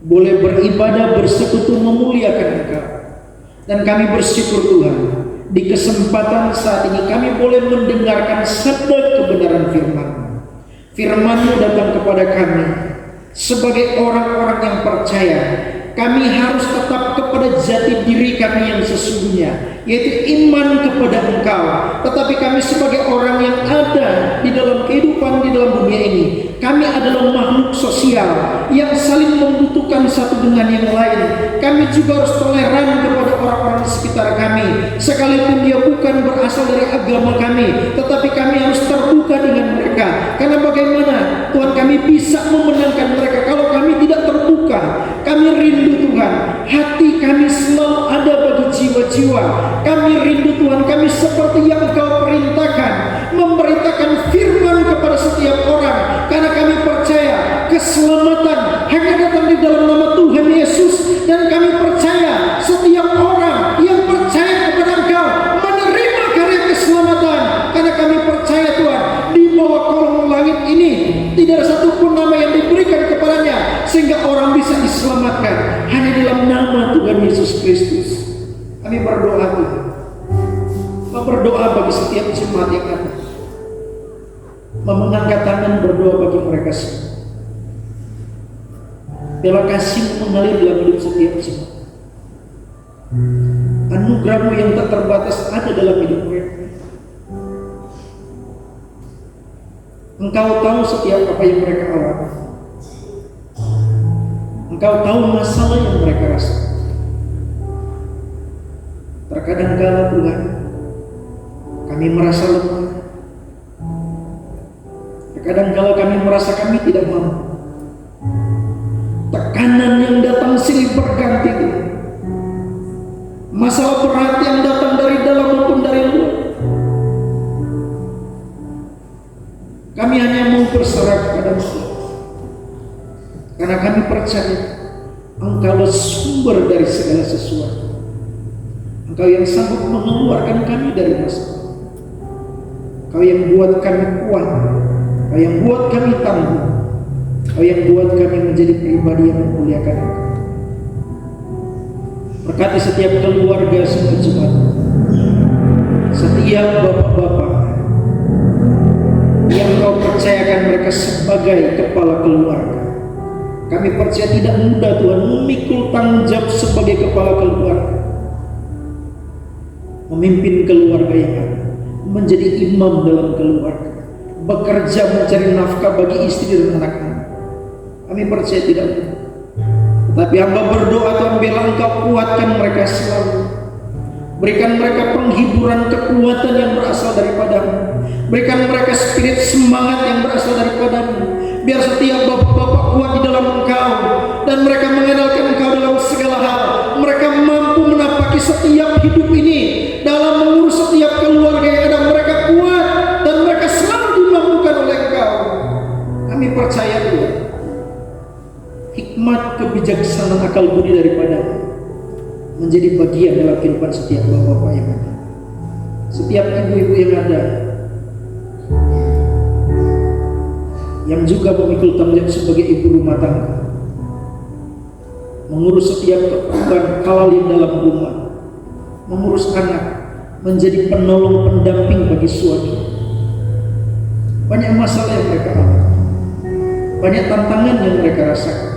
Speaker 6: boleh beribadah, bersekutu, memuliakan Engkau. Dan kami bersyukur Tuhan, di kesempatan saat ini kami boleh mendengarkan sabda kebenaran firman-Mu. Firman-Mu datang kepada kami sebagai orang-orang yang percaya. Kami harus tetap kepada jati diri kami yang sesungguhnya, yaitu iman kepada Engkau. Tetapi kami sebagai orang yang ada di dalam kehidupan di dalam dunia ini, kami adalah makhluk sosial yang saling membutuhkan satu dengan yang lain. Kami juga harus toleran kepada orang-orang di sekitar kami, sekalipun dia bukan berasal dari agama kami, tetapi kami harus terbuka dengan mereka. Karena bagaimana Tuhan kami bisa memenangkan mereka kalau kami tidak terbuka? Kami rindu Tuhan, hati kami selalu ada bagi jiwa-jiwa. Kami rindu Tuhan, kami seperti yang Engkau perintahkan, memberitakan firman kepada setiap orang, karena kami percaya keselamatan hanya datang di dalam nama Tuhan Yesus. Dan kami percaya setiap orang yang percaya kepada Engkau menerima karya keselamatan, karena kami percaya Tuhan, di bawah kolong langit ini tidak ada satupun nama yang diberikan kepadanya sehingga orang bisa diselamatkan, hanya dalam nama Tuhan Yesus Kristus. Kami berdoa Tuhan, berdoa bagi setiap jemaat yang ada. mengangkat tangan berdoa bagi mereka semua. Biarlah kasih mengalir dalam hidup setiap jemaat. Anugerah-Mu yang tak terbatas ada dalam hidup mereka. Engkau tahu setiap apa yang mereka alami. Engkau tahu masalah yang mereka rasakan. Terkadang kala Tuhan, kami merasa lemah. Terkadang kala kami merasa kami tidak mampu. Tekanan yang datang silih berganti Tuhan. Masalah berat yang datang dari dalam maupun dari luar. Kami hanya mau berserah kepada-Mu, karena kami percaya Engkaulah sumber dari segala sesuatu. Engkau yang sanggup mengeluarkan kami dari masalah. Engkau yang buat kami kuat. Engkau yang buat kami tangguh. Engkau yang buat kami menjadi pribadi yang memuliakan Engkau. Berkati setiap keluarga semua jemaat, setiap bapak-bapak yang Kau percayakan mereka sebagai kepala keluarga. Kami percaya tidak mudah Tuhan memikul tanggung jawab sebagai kepala keluarga, memimpin keluarga yang ada, menjadi imam dalam keluarga, bekerja mencari nafkah bagi istri dan anak-anak. Kami percaya tidak mudah. Tapi hamba berdoa Tuhan, biarlah Engkau kuatkan mereka selalu. Berikan mereka penghiburan kekuatan yang berasal daripada-Mu. Berikan mereka spirit semangat yang berasal daripada-Mu. Biar setiap bapak-bapak kuat di dalam Engkau, dan mereka mengandalkan Engkau dalam segala hal. Mereka mampu menapaki setiap hidup ini, dalam mengurus setiap keluarga yang ada. Mereka kuat dan mereka selalu dimampukan oleh Engkau. Kami percaya Tuhan, hikmat, kebijaksanaan, akal budi daripada-Mu menjadi bagian dalam kehidupan setiap bapak-bapak yang ada, setiap ibu-ibu yang ada, yang juga memikul tanggung jawab sebagai ibu rumah tangga, mengurus setiap keperluan halal yang dalam rumah, mengurus anak, menjadi penolong pendamping bagi suami. Banyak masalah yang mereka alami, banyak tantangan yang mereka rasakan.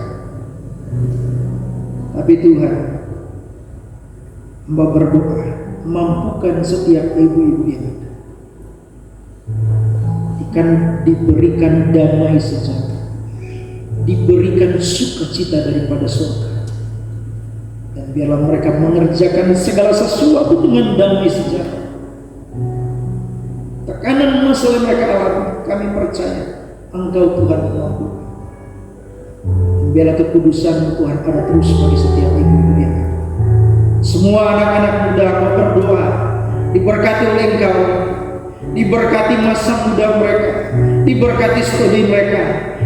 Speaker 6: Tapi Tuhan, Hamba berdoa, mampukan setiap ibu-ibu yang ada, diberikan damai sejahtera, diberikan sukacita daripada surga, dan biarlah mereka mengerjakan segala sesuatu dengan damai sejahtera. Tekanan masalah mereka alami, kami percaya Engkau Tuhan mampu. Biarlah kekudusan Tuhan ada terus bagi setiap ibu-ibu yang ada. Semua anak-anak muda mau berdoa, diberkati oleh Engkau, diberkati masa muda mereka, diberkati studi mereka,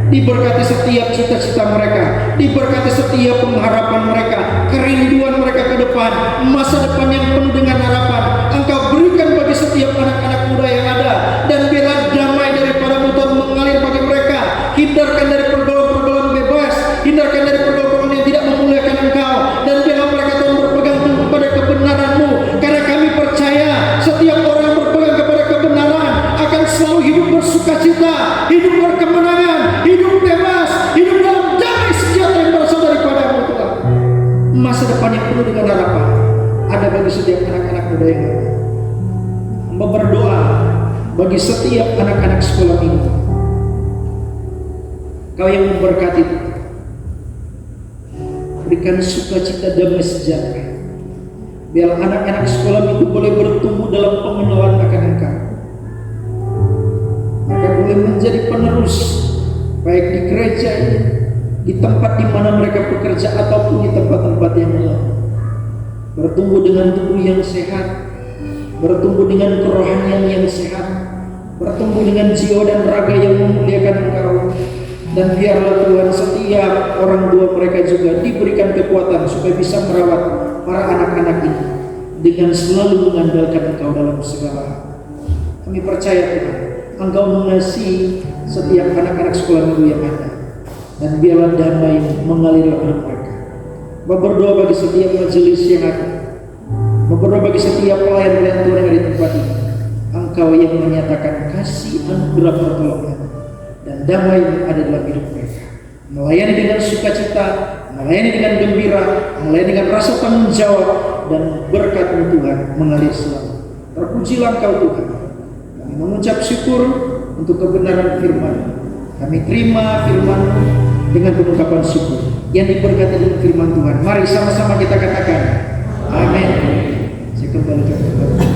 Speaker 6: diberkati setiap cita-cita mereka, diberkati setiap pengharapan mereka, kerinduan mereka ke depan, masa depan yang penuh dengan harapan. Engkau berikan bagi setiap anak-anak muda yang ada, dan biarlah damai daripada Tuhan mengalir bagi mereka. Hindarkan dari pergaulan-pergaulan bebas, hindarkan dari pergaulan yang tidak memuliakan Engkau, dan biarlah mereka Tuhan berpegang teguh kepada kebenaran-Mu, karena kami percaya setiap orang yang berpegang kepada kebenaran akan selalu hidup bersukacita, hidup berkemenangan, hidup bebas, hidup dalam damai sejahtera yang berasal daripada-Mu Tuhan. Masa depan yang penuh dengan harapan ada bagi setiap anak-anak muda yang ada. Hamba berdoa bagi setiap anak-anak sekolah minggu, Kau yang memberkati Tuhan, berikan sukacita damai sejahtera. Biar anak-anak sekolah minggu boleh bertumbuh dalam pengenalan akan Engkau. Mereka boleh menjadi penerus, baik di gereja, di tempat di mana mereka bekerja, ataupun di tempat-tempat yang lain. Bertumbuh dengan tubuh yang sehat, bertumbuh dengan kerohanian yang sehat, bertumbuh dengan jiwa dan raga yang memuliakan Engkau. Dan biarlah Tuhan setiap orang tua mereka juga diberikan kekuatan supaya bisa merawat para anak-anak ini dengan selalu mengandalkan Engkau dalam segala hal. Kami percaya Tuhan, Engkau mengasihi setiap anak-anak sekolah minggu yang ada, dan biarlah damai mengalir dalam mereka. Berdoa bagi setiap majelis yang ada, berdoa bagi setiap pelayan-pelayan Tuhan yang ada di tempat ini. Engkau yang menyatakan kasih, anugerah, pertolongan, dan damai yang ada dalam hidup mereka. Melayani dengan sukacita, melayani dengan gembira, melayani dengan rasa tanggung jawab, dan berkat-Mu Tuhan mengalir selalu. Terpujilah Engkau Tuhan. Kami mengucap syukur untuk kebenaran firman. Kami terima firman-Mu dengan pengungkapan syukur yang diberkati dengan firman Tuhan. Mari sama-sama kita katakan amin. Saya kembalikan kepada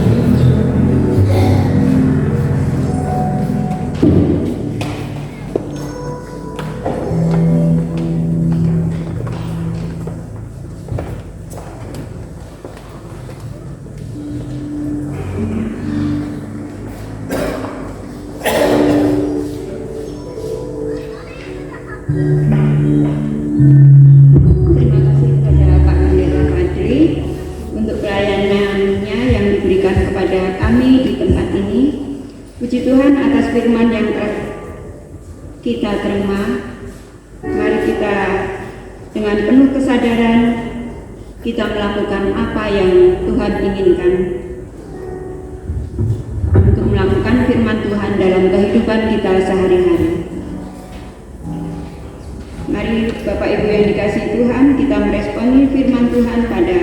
Speaker 4: Terima kasih kepada Pak Pendeta Fadli untuk pelayanannya yang diberikan kepada kami di tempat ini. Puji Tuhan atas firman yang telah kita terima. Mari kita dengan penuh kesadaran kita melakukan apa yang Tuhan inginkan, untuk melakukan firman Tuhan dalam kehidupan kita sehari-hari. Mari Bapak Ibu yang dikasihi Tuhan, kita meresponi firman Tuhan pada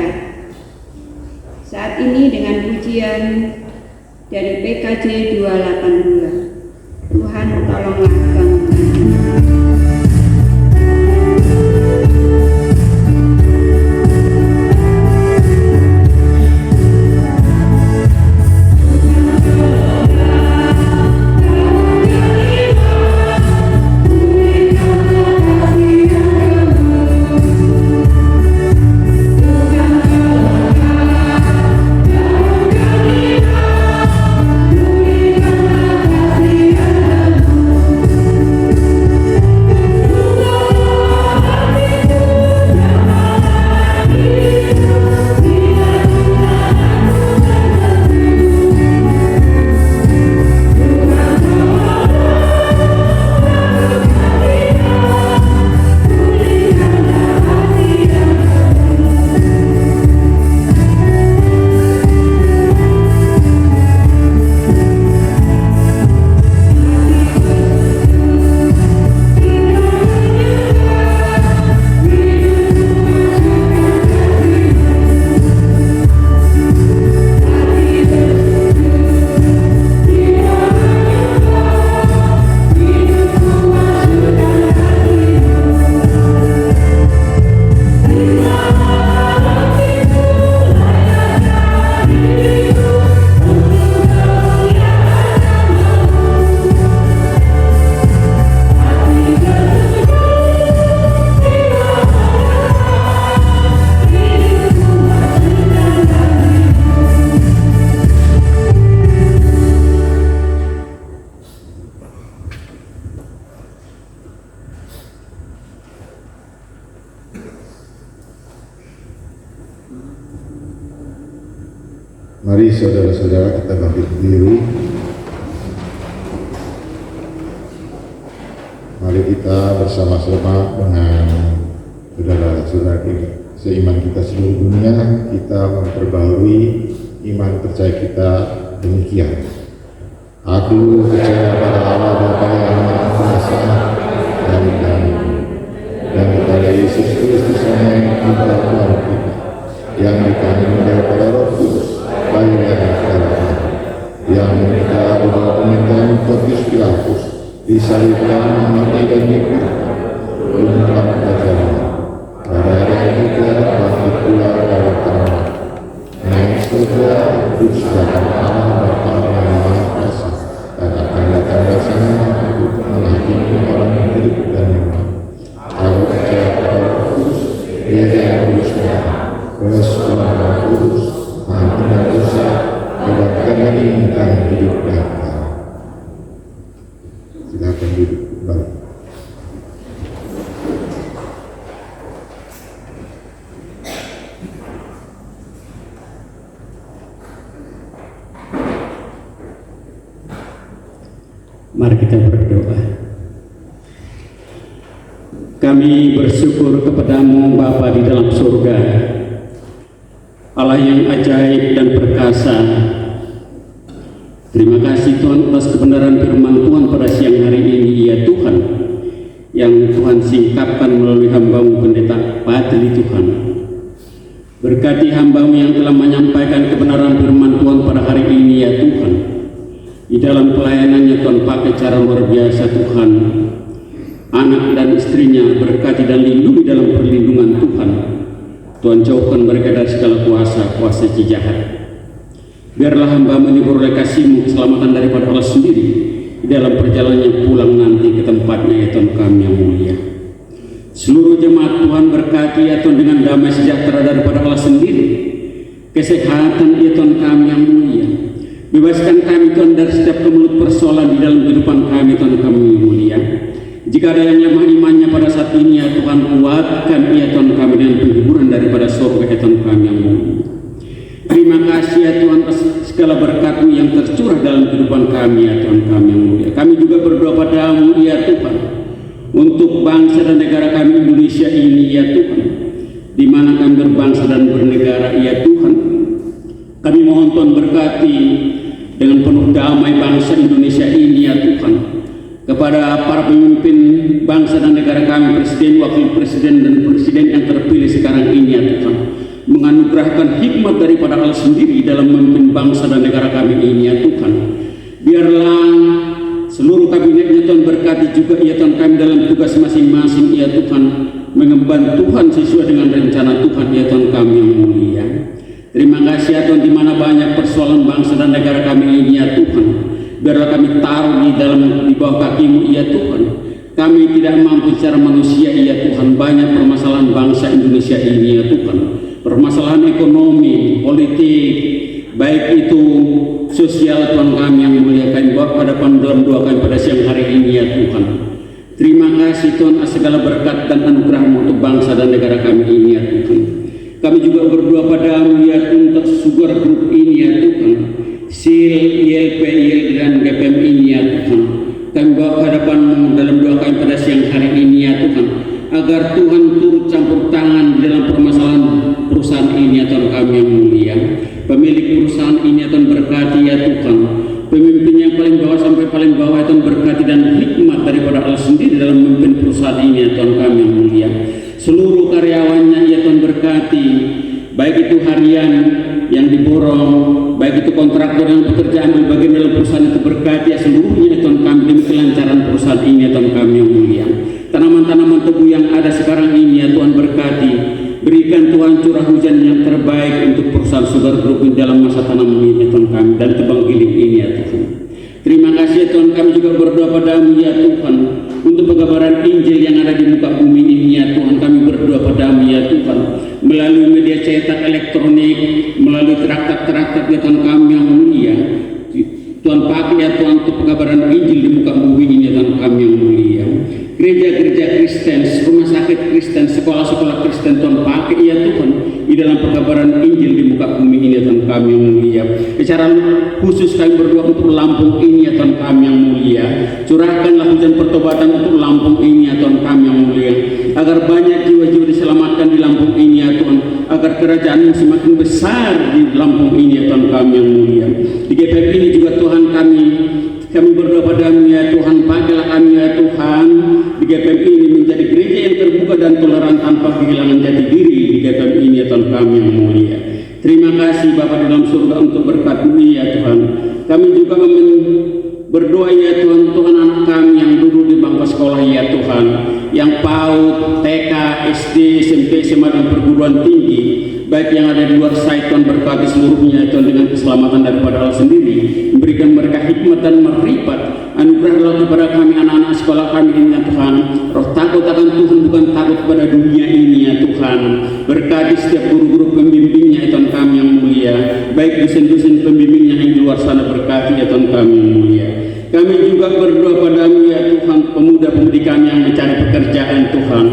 Speaker 4: saat ini dengan pujian dari PKJ 282. Tuhan tolonglah kami.
Speaker 7: Mari saudara-saudara kita bangkit berdiri. Mari kita bersama-sama dengan saudara-saudara seiman kita seluruh dunia, kita memperbaharui iman percaya kita demikian. Aku percaya pada Allah Bapa yang Maha Kuasa dan kepada Yesus Kristus yang kita Tuhan kita, yang dikandung daripada Roh Kudus, lahir dari Allah, yang kita berdoa permintaan Pontius Pilatus, disalibkan, mati dan dikuburkan, berumurkan perjalanan. Pada hari ketiga bangkit pula dari tanah, naik surga, duduk sebelah Allah Bapa yang Maha Kuasa, dan akan datang bersama untuk menghakimi orang yang hidup dan yang mati. Aku percaya pada Roh Kudus, Dia yang kudus Tuhan Roh Kudus, Maha dan dosa, kebahagiaan dan hidup dan kekal. Silakan duduk kembali.
Speaker 8: Mari kita berdoa. Kami bersyukur kepadamu Bapa di dalam surga, Allah yang ajaib dan perkasa. Terima kasih Tuhan atas kebenaran firman Tuhan pada siang hari ini, ya Tuhan, yang Tuhan singkapkan melalui hamba-Mu Pendeta Padli Tuhan. Berkati hamba-Mu yang telah menyampaikan kebenaran firman Tuhan pada hari ini, ya Tuhan. Di dalam pelayanannya Tuhan pakai cara luar biasa Tuhan. Anak dan istrinya berkati dan lindungi dalam perlindungan Tuhan. Tuhan jauhkan mereka dari segala kuasa jahat. Biarlah hamba-Mu ini beroleh kasih-Mu keselamatan daripada Allah sendiri di dalam perjalanannya pulang nanti ke tempatnya, ya Tuhan kami yang mulia. Seluruh jemaat Tuhan berkati, ya Tuhan, dengan damai sejahtera daripada Allah sendiri, kesehatan, ya Tuhan kami yang mulia. Bebaskan kami Tuhan dari setiap kemelut persoalan di dalam kehidupan kami, Tuhan kami yang mulia. Jika ada yang lemah imannya pada saat ini, ya Tuhan, kuatkan, ya Tuhan kami dengan penghiburan daripada surga, ya Tuhan kami yang mulia. Terima kasih, ya Tuhan, atas segala berkat-Mu yang tercurah dalam kehidupan kami, ya Tuhan kami yang mulia. Kami juga berdoa pada-Mu, ya Tuhan, untuk bangsa dan negara kami Indonesia ini, ya Tuhan, di mana kami berbangsa dan bernegara, ya Tuhan. Kami mohon Tuhan berkati dengan penuh damai bangsa Indonesia ini, ya Tuhan. Kepada para pemimpin bangsa dan negara kami, presiden, wakil presiden, dan presiden yang terpilih sekarang ini, ya Tuhan, menganugerahkan hikmat daripada Allah sendiri dalam memimpin bangsa dan negara kami ini, ya Tuhan. Biarlah seluruh kabinetnya Tuhan berkati juga, ya Tuhan, kami dalam tugas masing-masing, ya Tuhan, mengemban Tuhan sesuai dengan rencana Tuhan, ya Tuhan kami yang mulia. Terima kasih, ya Tuhan, di mana banyak persoalan bangsa dan negara kami ini, ya Tuhan, biarlah kami taruh di bawah kaki-Mu, ya Tuhan. Kami tidak mampu secara manusia, ya Tuhan, banyak permasalahan bangsa Indonesia ini, ya Tuhan. Permasalahan ekonomi, politik, baik itu sosial, Tuhan kami yang mulia, kami bawa pada dalam doa kami pada siang hari ini, ya Tuhan. Terima kasih Tuhan atas segala berkat dan anugerah-Mu untuk bangsa dan negara kami ini, ya Tuhan. Kami juga berdoa pada-Mu, ya Tuhan, untuk sugar group ini, ya Tuhan, SIL, ILP, IL, dan GPM ini, ya Tuhan. Kami bawa ke hadapan-Mu dalam doa kami pada siang hari ini, ya Tuhan, agar Tuhan turut campur tangan di dalam permasalahan perusahaan ini, ya Tuhan kami yang mulia. Pemilik perusahaan ini, ya Tuhan, berkati, ya Tuhan. Pemimpin yang paling bawah sampai paling bawah, ya Tuhan, berkati dan hikmat daripada Allah sendiri dalam memimpin perusahaan ini, ya Tuhan kami yang mulia. Seluruh karyawannya, ya Tuhan, berkati, baik itu harian yang diborong, baik itu kontraktor yang bekerja ambil bagian dalam perusahaan itu, berkati, ya seluruhnya, ya Tuhan kami, demi kelancaran perusahaan ini, ya Tuhan kami yang mulia. Tanaman-tanaman tebu yang ada sekarang ini, ya Tuhan, berkati. Berikan Tuhan curah hujan yang terbaik untuk perusahaan Sugar Group dalam masa tanam ini, ya Tuhan kami, dan tebang giling ini, ya Tuhan. Terima kasih, ya Tuhan, kami juga berdoa pada-Mu, ya Tuhan, untuk pengabaran Injil yang ada di muka bumi ini, ya Tuhan. Kami berdoa pada-Mu, ya Tuhan, melalui media cetak elektronik, melalui traktat-traktat, ya Tuhan kami yang mulia. Tuhan pakai, ya Tuhan, untuk pengabaran Injil di muka bumi ini, ya Tuhan kami yang mulia. Gereja-gereja Kristen, rumah sakit Kristen, sekolah-sekolah Kristen, Tuhan pakai, ya Tuhan, di dalam pengabaran Injil di muka bumi ini, ya Tuhan kami yang mulia. Secara khusus kami berdoa untuk Lampung ini, ya Tuhan kami yang mulia. Curahkanlah hujan pertobatan untuk Lampung ini, ya Tuhan kami yang mulia, agar banyak jiwa-jiwa diselamatkan di Lampung ini, ya Tuhan, agar kerajaan-Mu semakin besar di Lampung ini, ya Tuhan kami yang mulia. Di GPM ini juga Tuhan kami berdoa pada-Mu, ya Tuhan, pakailah kami, ya Tuhan, di GPM ini menjadi gereja yang terbuka dan toleran tanpa kehilangan jati diri di GPM ini, ya Tuhan kami yang mulia. Terima kasih Bapa di dalam surga untuk berkat-Mu, ya Tuhan. Kami juga berdoa, ya Tuhan, Tuhan, anak kami yang duduk di bangku sekolah, ya Tuhan, yang PAUD, TK, SD, SMP, SMA, dan perguruan tinggi, baik yang ada di luar site, Tuhan berkati seluruhnya, ya Tuhan, dengan keselamatan daripada Allah sendiri. Berikan mereka hikmat dan marifat. Anugerahlah kepada kami anak-anak sekolah kami ini, ya Tuhan, roh takut akan Tuhan, bukan takut pada dunia ini, ya Tuhan. Berkati setiap guru-guru pembimbingnya, ya Tuhan kami yang mulia, baik dosen-dosen pembimbingnya yang di luar sana, berkati, ya Tuhan kami yang mulia. Kami juga berdoa pada-Mu, ya Tuhan, pemuda-pemudi kami yang mencari pekerjaan, Tuhan.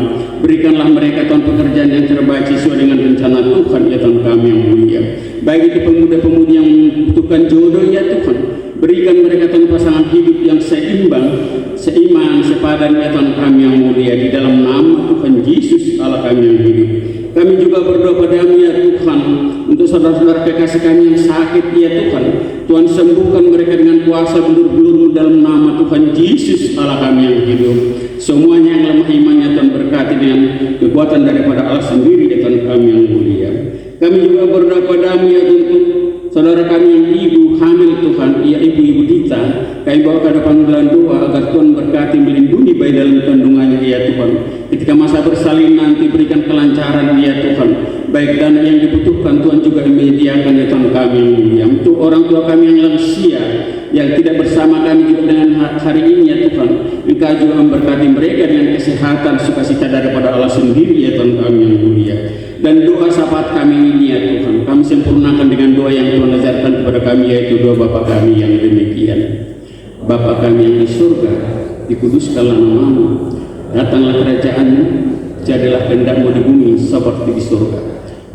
Speaker 8: Berikanlah mereka, Tuhan, pekerjaan yang terbaik sesuai dengan rencana Tuhan, ya Tuhan kami yang mulia. Baik itu pemuda-pemudi yang membutuhkan jodoh, ya Tuhan, berikan mereka, Tuhan, pasangan hidup yang seimbang, seiman, sepadan, ya Tuhan kami yang mulia, di dalam nama Tuhan Yesus Allah kami yang hidup. Kami juga berdoa pada-Mu, ya Tuhan, untuk saudara-saudara kekasih kami yang sakit, ya Tuhan. Tuhan sembuhkan mereka dengan kuasa belur-belur dalam nama Tuhan Yesus Allah kami yang hidup. Semuanya yang lemah imannya Tuhan berkati dengan kekuatan daripada Allah sendiri ya Tuhan kami yang mulia. Kami juga berdoa padamu ya untuk saudara kami yang ibu hamil Tuhan, ya ibu-ibu kita, kami bawa ke depan dalam doa agar Tuhan berkati melindungi bayi dalam kandungannya ya Tuhan. Ketika masa bersalin nanti berikan kelancaran ya Tuhan, baik dana yang dibutuhkan Tuhan juga menyediakan ya Tuhan kami yang mulia. Untuk orang tua kami yang lansia yang tidak bersama kami juga dengan hari ini ya Tuhan, Engkau juga memberkati mereka dengan kesehatan sukacita daripada Allah sendiri ya Tuhan kami yang mulia. Dan doa syafaat kami ini ya Tuhan, kami sempurnakan dengan doa yang Tuhan ajarkan kepada kami, yaitu doa Bapa kami yang demikian. Bapa kami yang di surga, dikuduskanlah namamu, datanglah kerajaan-Mu, jadilah kehendak-Mu di bumi seperti di surga.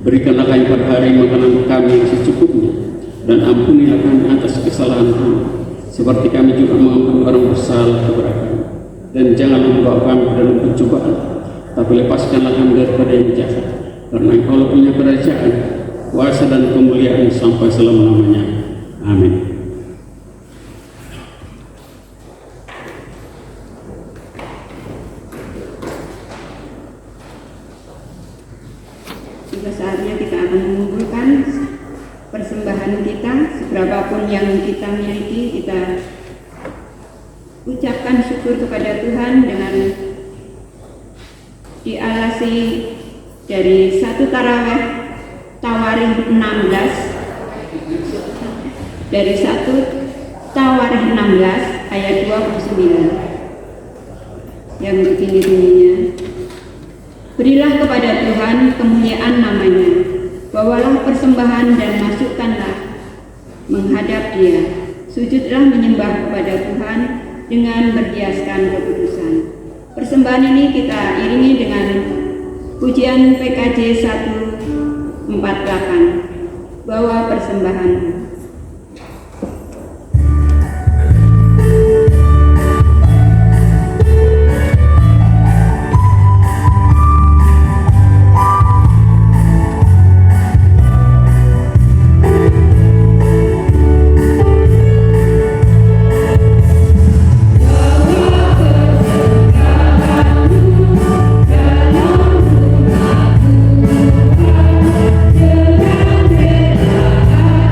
Speaker 8: Berikanlah kami pada hari makanan kami yang secukupnya, dan ampunilah kami atas kesalahan kami, seperti kami juga mengampuni orang bersalah kepada kami. Dan janganlah membawa kami dalam pencobaan, tapi lepaskanlah kami daripada yang jahat. Karena Engkau punya kerajaan, kuasa dan kemuliaan sampai selama-lamanya. Amin.
Speaker 4: Sudah saatnya kita akan mengumpulkan persembahan kita, seberapapun yang kita miliki, kita ucapkan syukur kepada Tuhan dengan dialasi dari 1 Tawarikh 16, dari 1 Tawarikh 16 ayat 29 yang begini bunyinya. Berilah kepada Tuhan kemuliaan namanya, bawalah persembahan dan masukkanlah menghadap Dia, sujudlah menyembah kepada Tuhan dengan berhiaskan kekudusan. Persembahan ini kita iringi dengan pujian PKJ 148, bawa persembahan.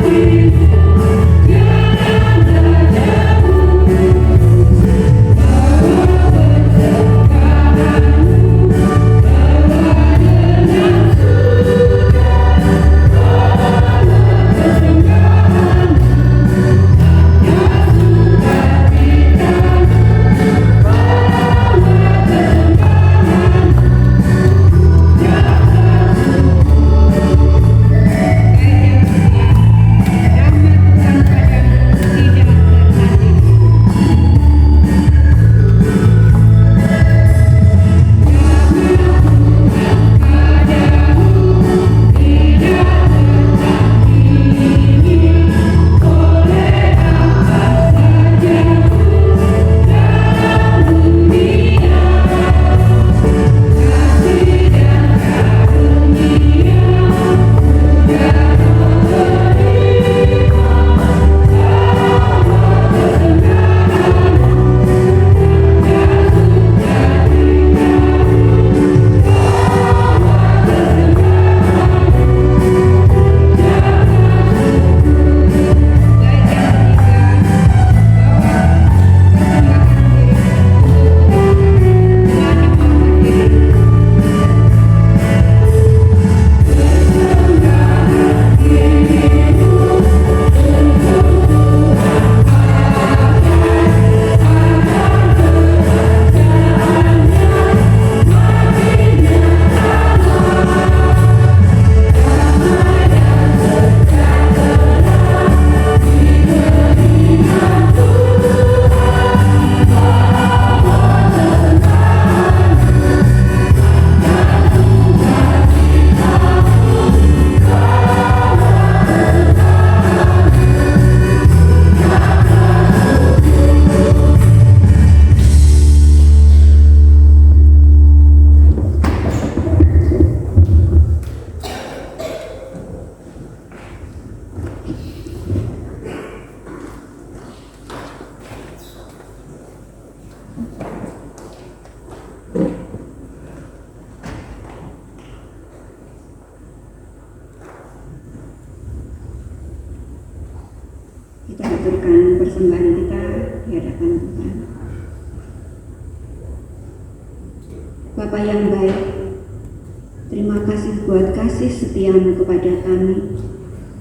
Speaker 1: Dengan
Speaker 4: Kita aturkan persembahan kita di hadapan Tuhan. Bapa yang baik, terima kasih buat kasih setia-Mu kepada kami.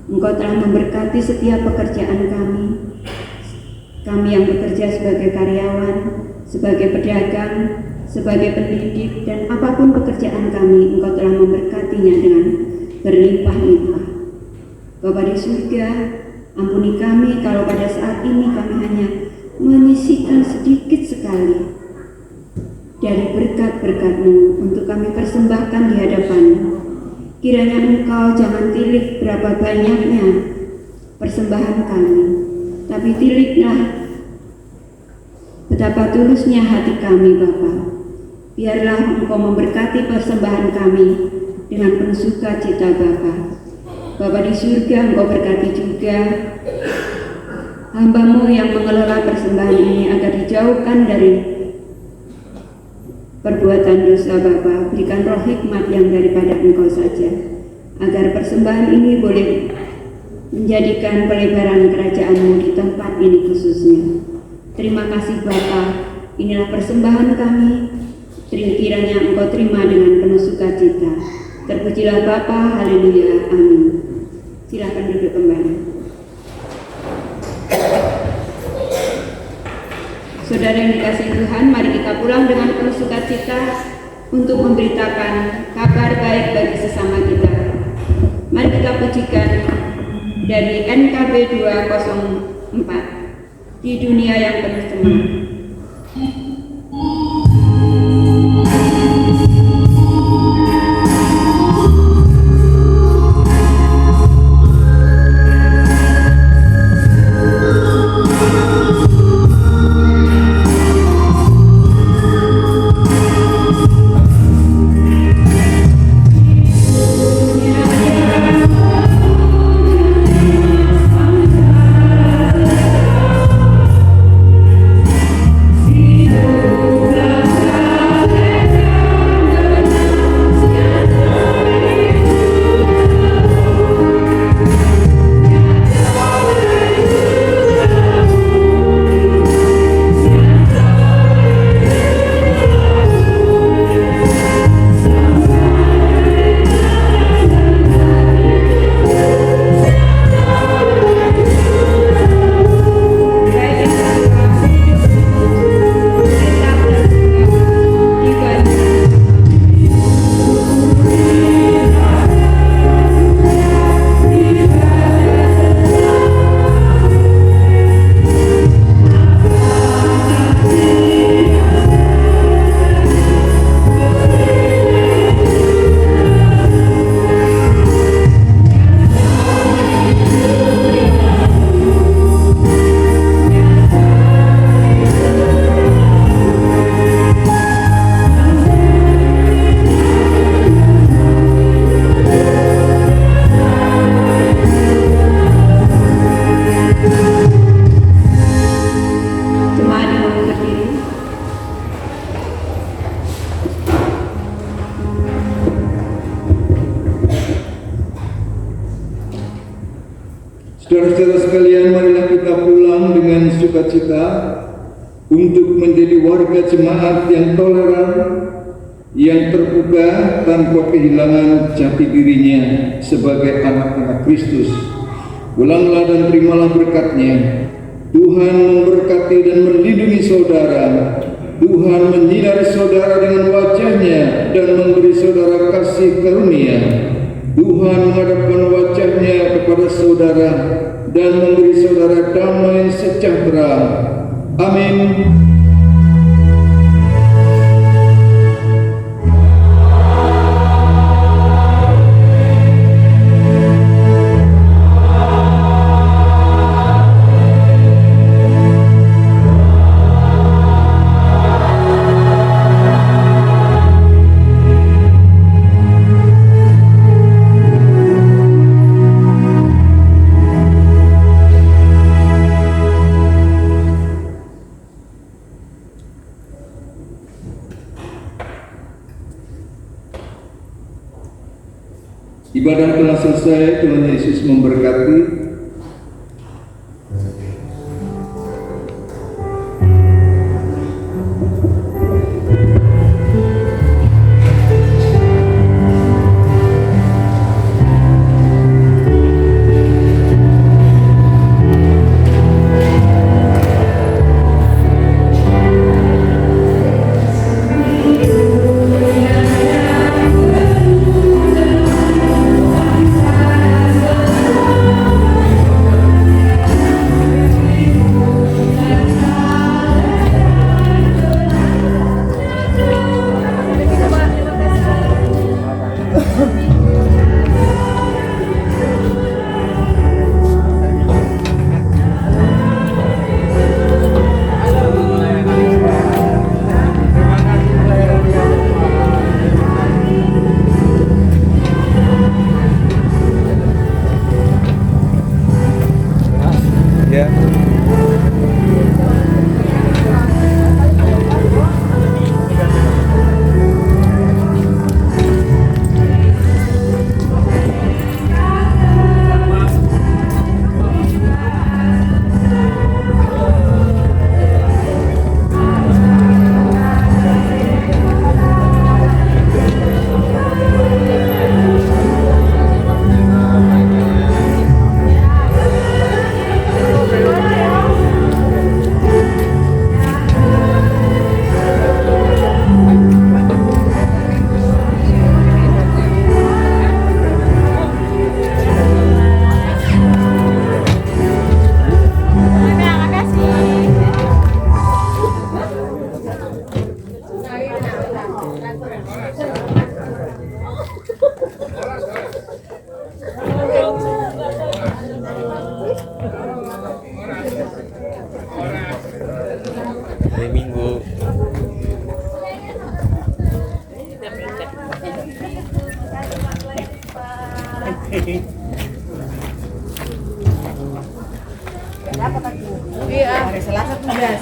Speaker 4: Engkau telah memberkati setiap pekerjaan kami. Kami yang bekerja sebagai karyawan, sebagai pedagang, sebagai pendidik, dan apapun pekerjaan kami, Engkau telah memberkatinya dengan berlimpah-limpah. Bapa di surga, ampuni kami kalau pada saat ini kami hanya menyisihkan sedikit sekali dari berkat-berkat-Mu untuk kami persembahkan di hadapan-Mu. Kiranya Engkau jangan tilik berapa banyaknya persembahan kami, tapi tiliklah betapa tulusnya hati kami, Bapa. Biarlah Engkau memberkati persembahan kami dengan penuh sukacita, Bapa. Bapa di surga, Engkau berkati juga hamba-Mu yang mengelola persembahan ini agar dijauhkan dari perbuatan dosa, Bapa. Berikan roh hikmat yang daripada Engkau saja, agar persembahan ini boleh menjadikan pelebaran kerajaan-Mu di tempat ini khususnya. Terima kasih Bapa, inilah persembahan kami. Kiranya Engkau terima dengan penuh sukacita. Terpujilah Bapa, haleluya, amin. Silakan duduk kembali. Saudara yang dikasihi Tuhan, mari kita pulang dengan penuh sukacita untuk memberitakan kabar baik bagi sesama kita. Mari kita pujikan dari NKB 204, di dunia yang penuh teman.
Speaker 5: Saudara-saudara sekalian, marilah kita pulang dengan sukacita untuk menjadi warga jemaat yang toleran, yang terbuka tanpa kehilangan jati dirinya sebagai anak-anak Kristus. Ulanglah dan terimalah berkat-Nya. Tuhan memberkati dan melindungi saudara. Tuhan menyinari saudara dengan wajah-Nya dan memberi saudara kasih karunia. Tuhan menghadapkan wajah-Nya kepada saudara dan memberi saudara damai sejahtera. Amin. Ibadah telah selesai. Tuhan Yesus memberkati.
Speaker 9: ya. Hari Minggu.
Speaker 10: Iya, hari Selasa tugas.